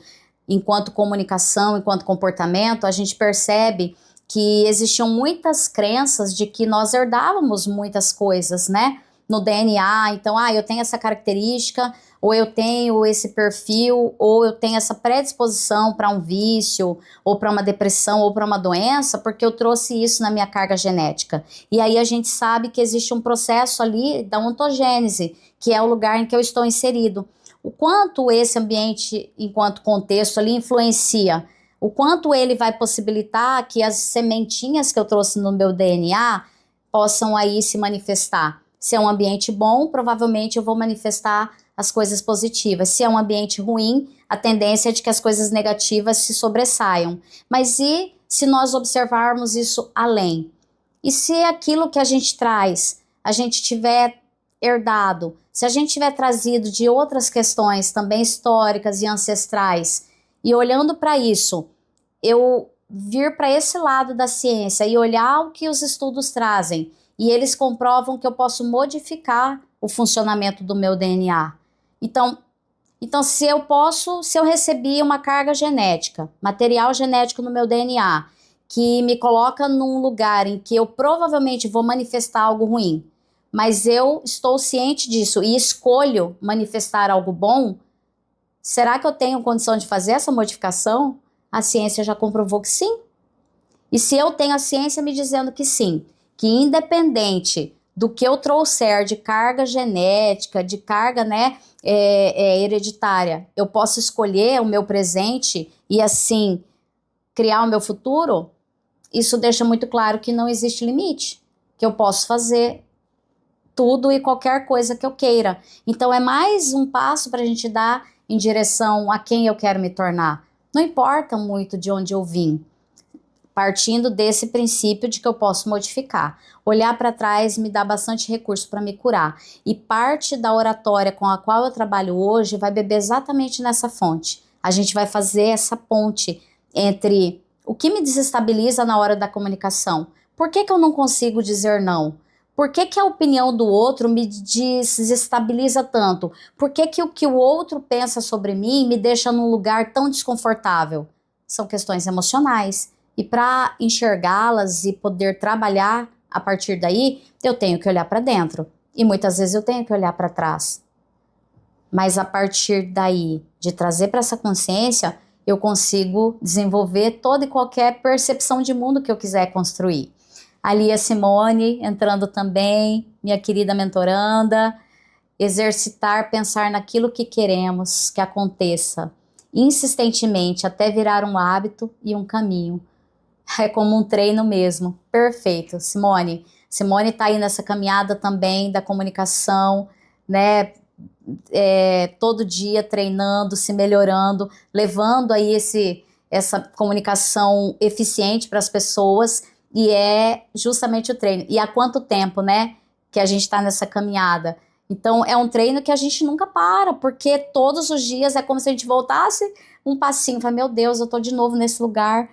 enquanto comunicação, enquanto comportamento, a gente percebe que existiam muitas crenças de que nós herdávamos muitas coisas, né? No DNA, então, eu tenho essa característica, ou eu tenho esse perfil, ou eu tenho essa predisposição para um vício, ou para uma depressão, ou para uma doença, porque eu trouxe isso na minha carga genética. E aí a gente sabe que existe um processo ali da ontogênese, que é o lugar em que eu estou inserido. O quanto esse ambiente, enquanto contexto ali, influencia, o quanto ele vai possibilitar que as sementinhas que eu trouxe no meu DNA possam aí se manifestar. Se é um ambiente bom, provavelmente eu vou manifestar as coisas positivas. Se é um ambiente ruim, a tendência é de que as coisas negativas se sobressaiam. Mas e se nós observarmos isso além? E se aquilo que a gente traz, a gente tiver herdado, se a gente tiver trazido de outras questões também históricas e ancestrais, e olhando para isso, eu vir para esse lado da ciência e olhar o que os estudos trazem, e eles comprovam que eu posso modificar o funcionamento do meu DNA. Então se eu recebi uma carga genética, material genético no meu DNA, que me coloca num lugar em que eu provavelmente vou manifestar algo ruim, mas eu estou ciente disso e escolho manifestar algo bom, será que eu tenho condição de fazer essa modificação? A ciência já comprovou que sim. E se eu tenho a ciência me dizendo que sim, que independente do que eu trouxer de carga genética, de carga, né, hereditária, eu posso escolher o meu presente e assim criar o meu futuro, isso deixa muito claro que não existe limite, que eu posso fazer tudo e qualquer coisa que eu queira. Então é mais um passo para a gente dar em direção a quem eu quero me tornar. Não importa muito de onde eu vim, partindo desse princípio de que eu posso modificar. Olhar para trás me dá bastante recurso para me curar. E parte da oratória com a qual eu trabalho hoje vai beber exatamente nessa fonte. A gente vai fazer essa ponte entre o que me desestabiliza na hora da comunicação. Por que que eu não consigo dizer não? Por que que a opinião do outro me desestabiliza tanto? Por que que o outro pensa sobre mim me deixa num lugar tão desconfortável? São questões emocionais. E para enxergá-las e poder trabalhar a partir daí, eu tenho que olhar para dentro. E muitas vezes eu tenho que olhar para trás. Mas a partir daí, de trazer para essa consciência, eu consigo desenvolver toda e qualquer percepção de mundo que eu quiser construir. Ali a Simone entrando também, minha querida mentoranda, exercitar, pensar naquilo que queremos que aconteça insistentemente até virar um hábito e um caminho. É como um treino mesmo. Perfeito, Simone. Simone está aí nessa caminhada também da comunicação, né? Todo dia treinando, se melhorando, levando aí essa comunicação eficiente para as pessoas, e é justamente o treino. E há quanto tempo, né, que a gente está nessa caminhada? Então, é um treino que a gente nunca para, porque todos os dias é como se a gente voltasse um passinho, fala, meu Deus, eu tô de novo nesse lugar,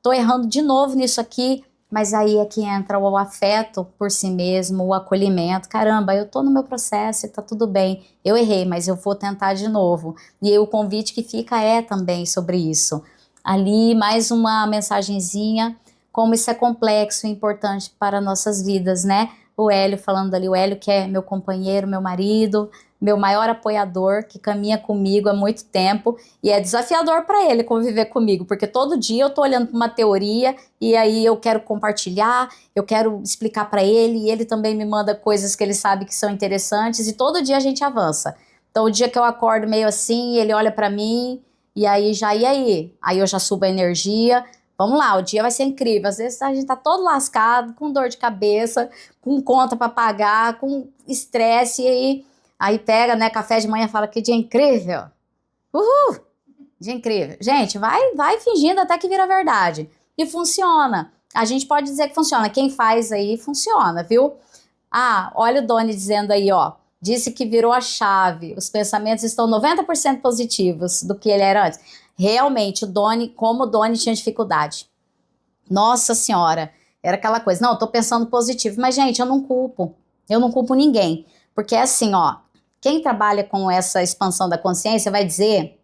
tô errando de novo nisso aqui, mas aí é que entra o afeto por si mesmo, o acolhimento. Caramba, eu tô no meu processo e tá tudo bem. Eu errei, mas eu vou tentar de novo. E aí o convite que fica é também sobre isso. Ali, mais uma mensagenzinha, como isso é complexo e importante para nossas vidas, né? O Hélio falando ali, o Hélio que é meu companheiro, meu marido, meu maior apoiador, que caminha comigo há muito tempo, e é desafiador para ele conviver comigo, porque todo dia eu tô olhando para uma teoria e aí eu quero compartilhar, eu quero explicar para ele, e ele também me manda coisas que ele sabe que são interessantes, e todo dia a gente avança. Então o dia que eu acordo meio assim, ele olha para mim, e aí já, e aí? Aí eu já subo a energia. Vamos lá, o dia vai ser incrível. Às vezes a gente tá todo lascado, com dor de cabeça, com conta para pagar, com estresse, e aí pega, né, café de manhã e fala que dia incrível. Uhul! Dia incrível. Gente, vai fingindo até que vira verdade. E funciona. A gente pode dizer que funciona. Quem faz aí, funciona, viu? Ah, olha o Doni dizendo aí, ó. Disse que virou a chave. Os pensamentos estão 90% positivos do que ele era antes. Realmente, o Doni, como o Doni tinha dificuldade. Nossa Senhora, era aquela coisa. Não, eu tô pensando positivo. Mas, gente, eu não culpo. Eu não culpo ninguém. Porque é assim, ó. Quem trabalha com essa expansão da consciência vai dizer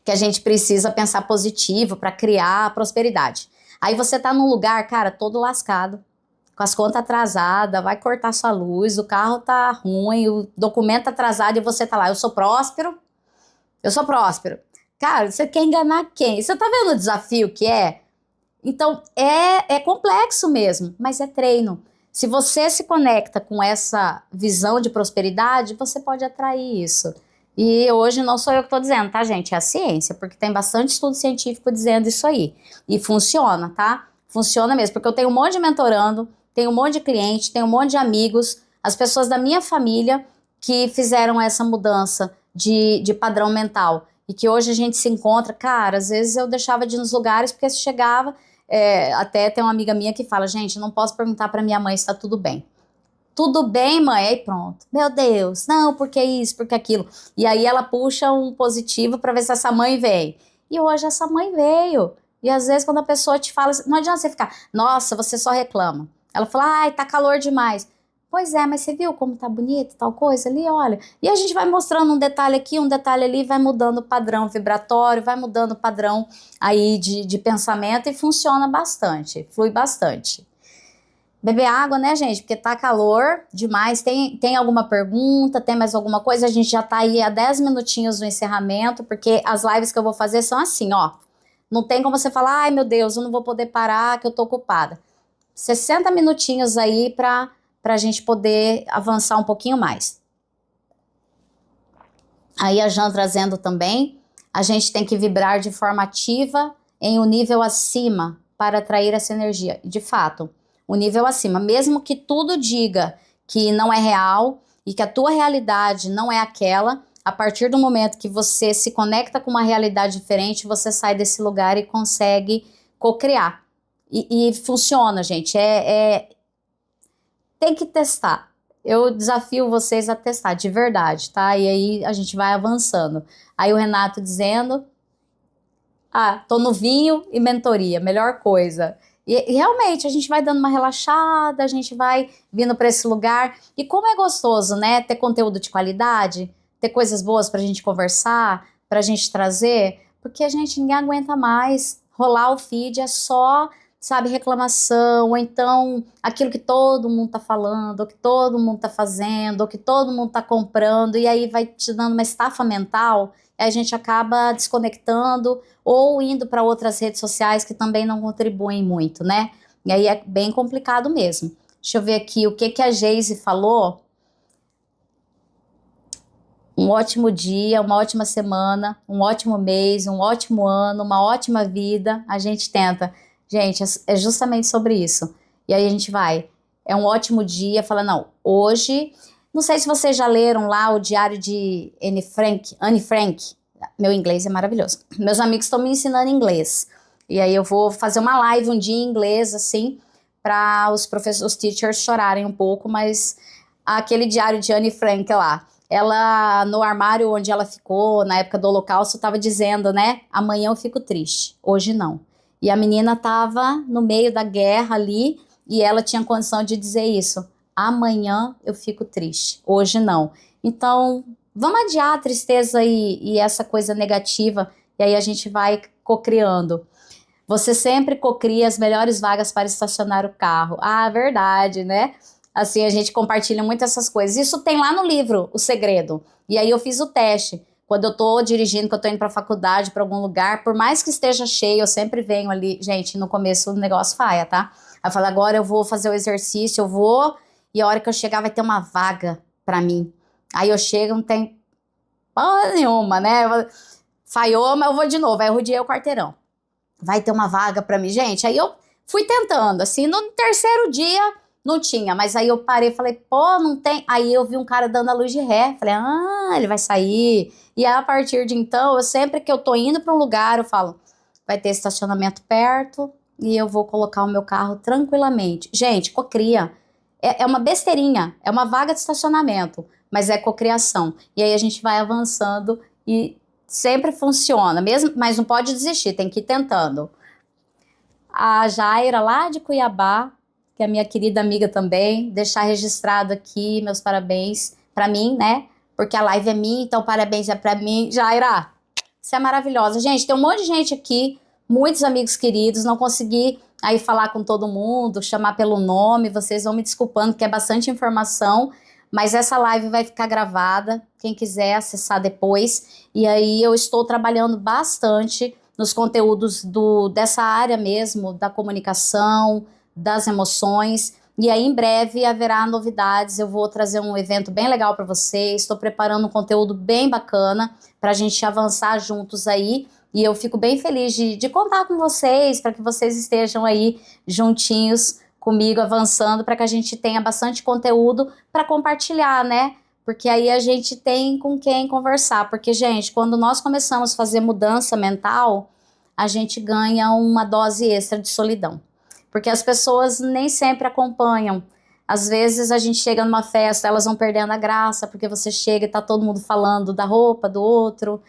que a gente precisa pensar positivo para criar a prosperidade. Aí você tá num lugar, cara, todo lascado, com as contas atrasadas, vai cortar sua luz, o carro tá ruim, o documento tá atrasado e você tá lá, eu sou próspero, eu sou próspero. Cara, você quer enganar quem? Você tá vendo o desafio que é? Então, é complexo mesmo, mas é treino. Se você se conecta com essa visão de prosperidade, você pode atrair isso. E hoje não sou eu que estou dizendo, tá, gente? É a ciência, porque tem bastante estudo científico dizendo isso aí. E funciona, tá? Funciona mesmo, porque eu tenho um monte de mentorando, tenho um monte de cliente, tenho um monte de amigos, as pessoas da minha família que fizeram essa mudança de padrão mental. E que hoje a gente se encontra, cara, às vezes eu deixava de ir nos lugares porque chegava, até tem uma amiga minha que fala, gente, não posso perguntar para minha mãe se tá tudo bem. Tudo bem, mãe? Aí pronto. Meu Deus, não, porque isso, porque aquilo. E aí ela puxa um positivo para ver se essa mãe vem. E hoje essa mãe veio. E às vezes quando a pessoa te fala, não adianta você ficar, nossa, você só reclama. Ela fala, ai, tá calor demais. Pois é, mas você viu como tá bonito, tal coisa ali, olha. E a gente vai mostrando um detalhe aqui, um detalhe ali, vai mudando o padrão vibratório, vai mudando o padrão aí de pensamento e funciona bastante, flui bastante. Beber água, né, gente? Porque tá calor demais. Tem alguma pergunta? Tem mais alguma coisa? A gente já tá aí há 10 minutinhos no encerramento, porque as lives que eu vou fazer são assim, ó. Não tem como você falar, ai meu Deus, eu não vou poder parar, que eu tô ocupada. 60 minutinhos aí pra gente poder avançar um pouquinho mais. Aí a Jan trazendo também, a gente tem que vibrar de forma ativa em um nível acima para atrair essa energia. De fato, o nível acima, mesmo que tudo diga que não é real e que a tua realidade não é aquela. A partir do momento que você se conecta com uma realidade diferente, você sai desse lugar e consegue co-criar. E funciona, gente. Tem que testar. Eu desafio vocês a testar, de verdade, tá? E aí a gente vai avançando. Aí o Renato dizendo, tô no vinho e mentoria, melhor coisa. E realmente a gente vai dando uma relaxada, a gente vai vindo para esse lugar. E como é gostoso, né? Ter conteúdo de qualidade, ter coisas boas pra gente conversar, pra gente trazer, porque a gente ninguém aguenta mais. Rolar o feed é só, sabe, reclamação, ou então aquilo que todo mundo tá falando, ou que todo mundo tá fazendo, ou que todo mundo tá comprando, e aí vai te dando uma estafa mental, e a gente acaba desconectando ou indo para outras redes sociais que também não contribuem muito, né? E aí é bem complicado mesmo. Deixa eu ver aqui o que a Geise falou. Um ótimo dia, uma ótima semana, um ótimo mês, um ótimo ano, uma ótima vida. A gente tenta. Gente, é justamente sobre isso. E aí a gente vai. É um ótimo dia, fala, não, hoje... Não sei se vocês já leram lá o diário de Anne Frank. Meu inglês é maravilhoso. Meus amigos estão me ensinando inglês. E aí eu vou fazer uma live um dia em inglês, assim, para os professores, os teachers chorarem um pouco, mas aquele diário de Anne Frank lá, ela, no armário onde ela ficou, na época do Holocausto, estava dizendo, né, amanhã eu fico triste, hoje não. E a menina estava no meio da guerra ali, e ela tinha condição de dizer isso. Amanhã eu fico triste, hoje não. Então, vamos adiar a tristeza e essa coisa negativa, e aí a gente vai cocriando. Você sempre cocria as melhores vagas para estacionar o carro. Ah, verdade, né? Assim, a gente compartilha muito essas coisas. Isso tem lá no livro, O Segredo. E aí eu fiz o teste. Quando eu tô dirigindo, que eu tô indo pra faculdade, pra algum lugar, por mais que esteja cheio, eu sempre venho ali. Gente, no começo o negócio faia, tá? Aí eu falo, agora eu vou fazer o exercício, eu vou, e a hora que eu chegar vai ter uma vaga pra mim. Aí eu chego, não tem porra nenhuma, né? Falhou, mas eu vou de novo. Aí eu rodeei o quarteirão. Vai ter uma vaga pra mim, gente. Aí eu fui tentando, assim, no terceiro dia não tinha, mas aí eu parei e falei, pô, não tem. Aí eu vi um cara dando a luz de ré, falei, ele vai sair. E a partir de então, eu sempre que eu tô indo pra um lugar, eu falo, vai ter estacionamento perto e eu vou colocar o meu carro tranquilamente. Gente, cocria. É uma besteirinha, é uma vaga de estacionamento, mas é cocriação. E aí a gente vai avançando e sempre funciona, mesmo, mas não pode desistir, tem que ir tentando. A Jaira, lá de Cuiabá, que é minha querida amiga também, deixar registrado aqui meus parabéns para mim, né? Porque a live é minha, então parabéns é para mim. Jaira, você é maravilhosa. Gente, tem um monte de gente aqui, muitos amigos queridos, não consegui aí falar com todo mundo, chamar pelo nome, vocês vão me desculpando, porque é bastante informação, mas essa live vai ficar gravada, quem quiser acessar depois, e aí eu estou trabalhando bastante nos conteúdos dessa área mesmo, da comunicação, das emoções, e aí em breve haverá novidades, eu vou trazer um evento bem legal para vocês, estou preparando um conteúdo bem bacana para a gente avançar juntos aí, e eu fico bem feliz de contar com vocês, para que vocês estejam aí juntinhos comigo, avançando, para que a gente tenha bastante conteúdo para compartilhar, né? Porque aí a gente tem com quem conversar. Porque, gente, quando nós começamos a fazer mudança mental, a gente ganha uma dose extra de solidão. Porque as pessoas nem sempre acompanham. Às vezes a gente chega numa festa, elas vão perdendo a graça, porque você chega e tá todo mundo falando da roupa do outro,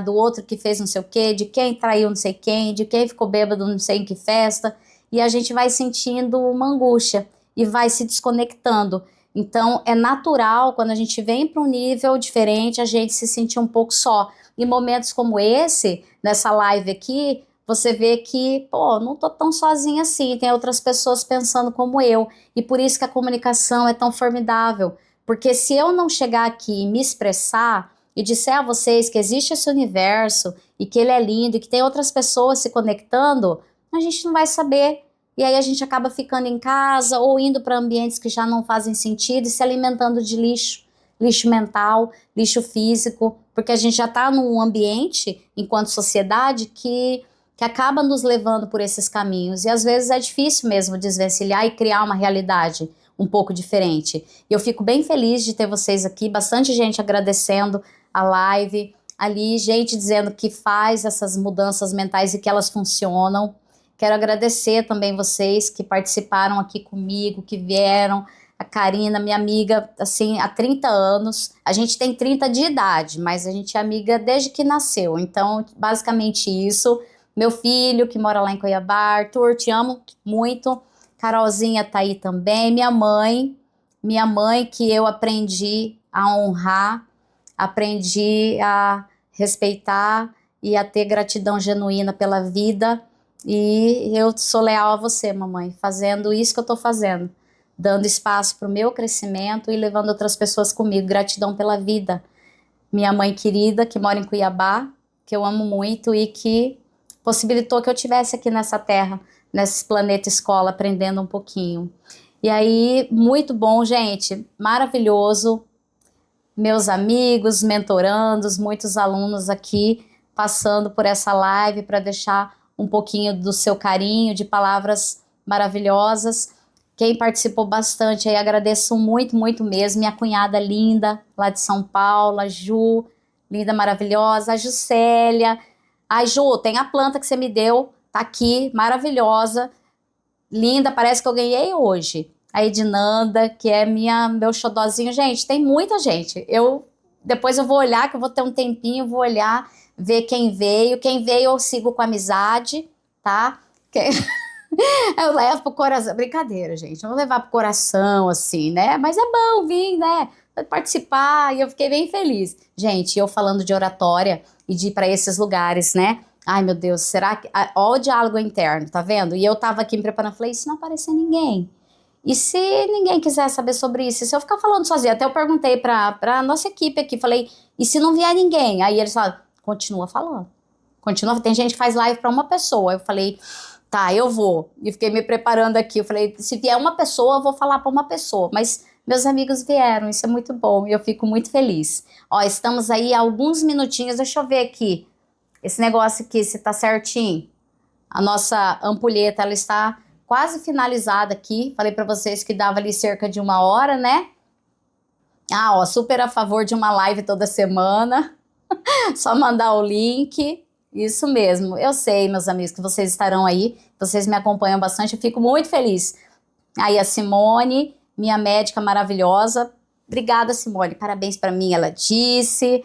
do outro que fez não sei o quê, de quem traiu não sei quem, de quem ficou bêbado não sei em que festa, e a gente vai sentindo uma angústia e vai se desconectando. Então é natural, quando a gente vem para um nível diferente, a gente se sentir um pouco só. Em momentos como esse, nessa live aqui, você vê que, pô, não tô tão sozinha assim, tem outras pessoas pensando como eu, e por isso que a comunicação é tão formidável, porque se eu não chegar aqui e me expressar, e disser a vocês que existe esse universo, e que ele é lindo, e que tem outras pessoas se conectando, a gente não vai saber, e aí a gente acaba ficando em casa, ou indo para ambientes que já não fazem sentido, e se alimentando de lixo, lixo mental, lixo físico, porque a gente já está num ambiente, enquanto sociedade, que acaba nos levando por esses caminhos, e às vezes é difícil mesmo desvencilhar e criar uma realidade, um pouco diferente. E eu fico bem feliz de ter vocês aqui, bastante gente agradecendo a live, ali gente dizendo que faz essas mudanças mentais e que elas funcionam. Quero agradecer também vocês que participaram aqui comigo, que vieram, a Karina, minha amiga, assim, há 30 anos. A gente tem 30 de idade, mas a gente é amiga desde que nasceu. Então, basicamente isso. Meu filho, que mora lá em Cuiabá, Arthur, te amo muito. Carolzinha tá aí também. Minha mãe que eu aprendi a honrar, aprendi a respeitar e a ter gratidão genuína pela vida. E eu sou leal a você, mamãe, fazendo isso que eu tô fazendo, dando espaço para o meu crescimento e levando outras pessoas comigo. Gratidão pela vida. Minha mãe querida, que mora em Cuiabá, que eu amo muito e que possibilitou que eu estivesse aqui nessa terra, nesse planeta escola, aprendendo um pouquinho. E aí, muito bom, gente, maravilhoso. Meus amigos, mentorandos, muitos alunos aqui passando por essa live para deixar um pouquinho do seu carinho, de palavras maravilhosas. Quem participou bastante aí, agradeço muito, muito mesmo. Minha cunhada linda, lá de São Paulo, a Ju, linda, maravilhosa. A Juscelia. Ai, Ju, tem a planta que você me deu, tá aqui, maravilhosa, linda, parece que eu ganhei hoje. A Edinanda, que é meu xodózinho. Gente, tem muita gente. Depois eu vou olhar, que eu vou ter um tempinho, vou olhar, ver quem veio. Quem veio eu sigo com amizade, tá? Eu levo pro coração. Brincadeira, gente. Eu vou levar pro coração, assim, né? Mas é bom vir, né? Participar. E eu fiquei bem feliz. Gente, eu falando de oratória e de ir para esses lugares, né? Ai, meu Deus, será que. Ó, o diálogo interno, tá vendo? E eu tava aqui me preparando, falei, e se não aparecer ninguém? E se ninguém quiser saber sobre isso? E se eu ficar falando sozinha? Até eu perguntei pra nossa equipe aqui, falei, e se não vier ninguém? Aí eles falaram, continua falando. Continua, tem gente que faz live para uma pessoa. Eu falei, tá, eu vou. E fiquei me preparando aqui. Eu falei, se vier uma pessoa, eu vou falar para uma pessoa. Mas meus amigos vieram, isso é muito bom e eu fico muito feliz. Ó, estamos aí há alguns minutinhos, deixa eu ver aqui. Esse negócio aqui, se tá certinho. A nossa ampulheta, ela está quase finalizada aqui. Falei para vocês que dava ali cerca de 1 hora, né? Ah, ó, super a favor de uma live toda semana. Só mandar o link. Isso mesmo. Eu sei, meus amigos, que vocês estarão aí. Vocês me acompanham bastante. Eu fico muito feliz. Aí a Simone, minha médica maravilhosa. Obrigada, Simone. Parabéns para mim, ela disse.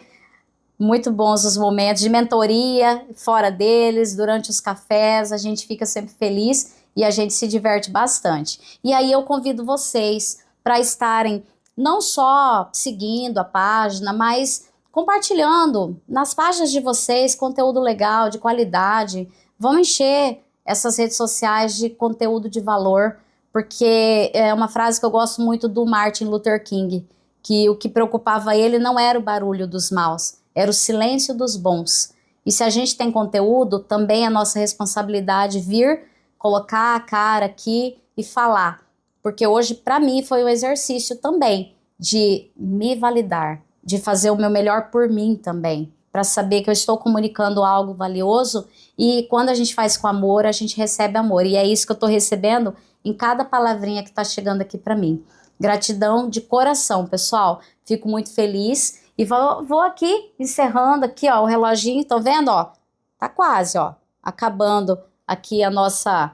Muito bons os momentos de mentoria, fora deles, durante os cafés. A gente fica sempre feliz e a gente se diverte bastante. E aí eu convido vocês para estarem não só seguindo a página, mas compartilhando nas páginas de vocês conteúdo legal, de qualidade. Vamos encher essas redes sociais de conteúdo de valor, porque é uma frase que eu gosto muito do Martin Luther King, que o que preocupava ele não era o barulho dos maus, era o silêncio dos bons. E se a gente tem conteúdo, também é nossa responsabilidade vir, colocar a cara aqui e falar. Porque hoje, para mim, foi um exercício também de me validar, de fazer o meu melhor por mim também, para saber que eu estou comunicando algo valioso e quando a gente faz com amor, a gente recebe amor. E é isso que eu estou recebendo em cada palavrinha que está chegando aqui para mim. Gratidão de coração, pessoal. Fico muito feliz e vou aqui encerrando aqui, ó, o reloginho, tô vendo, ó? Tá quase, ó, acabando aqui a nossa.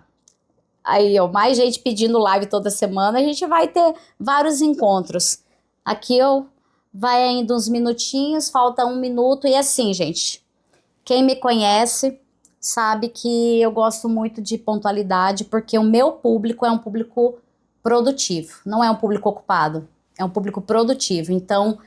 Aí, ó, mais gente pedindo live toda semana, a gente vai ter vários encontros. Aqui eu vai ainda uns minutinhos, falta 1 minuto e assim, gente. Quem me conhece sabe que eu gosto muito de pontualidade, porque o meu público é um público produtivo, não é um público ocupado, é um público produtivo. Então,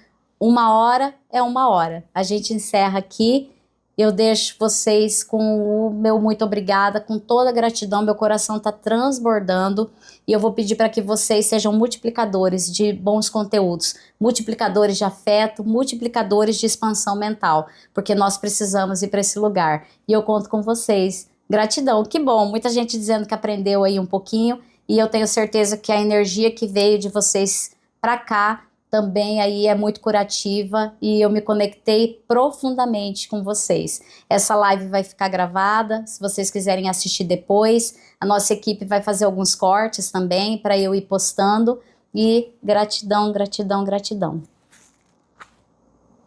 1 hora é 1 hora. A gente encerra aqui. Eu deixo vocês com o meu muito obrigada, com toda a gratidão. Meu coração está transbordando e eu vou pedir para que vocês sejam multiplicadores de bons conteúdos, multiplicadores de afeto, multiplicadores de expansão mental, porque nós precisamos ir para esse lugar. E eu conto com vocês. Gratidão, que bom. Muita gente dizendo que aprendeu aí um pouquinho e eu tenho certeza que a energia que veio de vocês para cá também aí é muito curativa e eu me conectei profundamente com vocês. Essa live vai ficar gravada, se vocês quiserem assistir depois, a nossa equipe vai fazer alguns cortes também para eu ir postando E gratidão, gratidão, gratidão.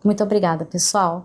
Muito obrigada, pessoal.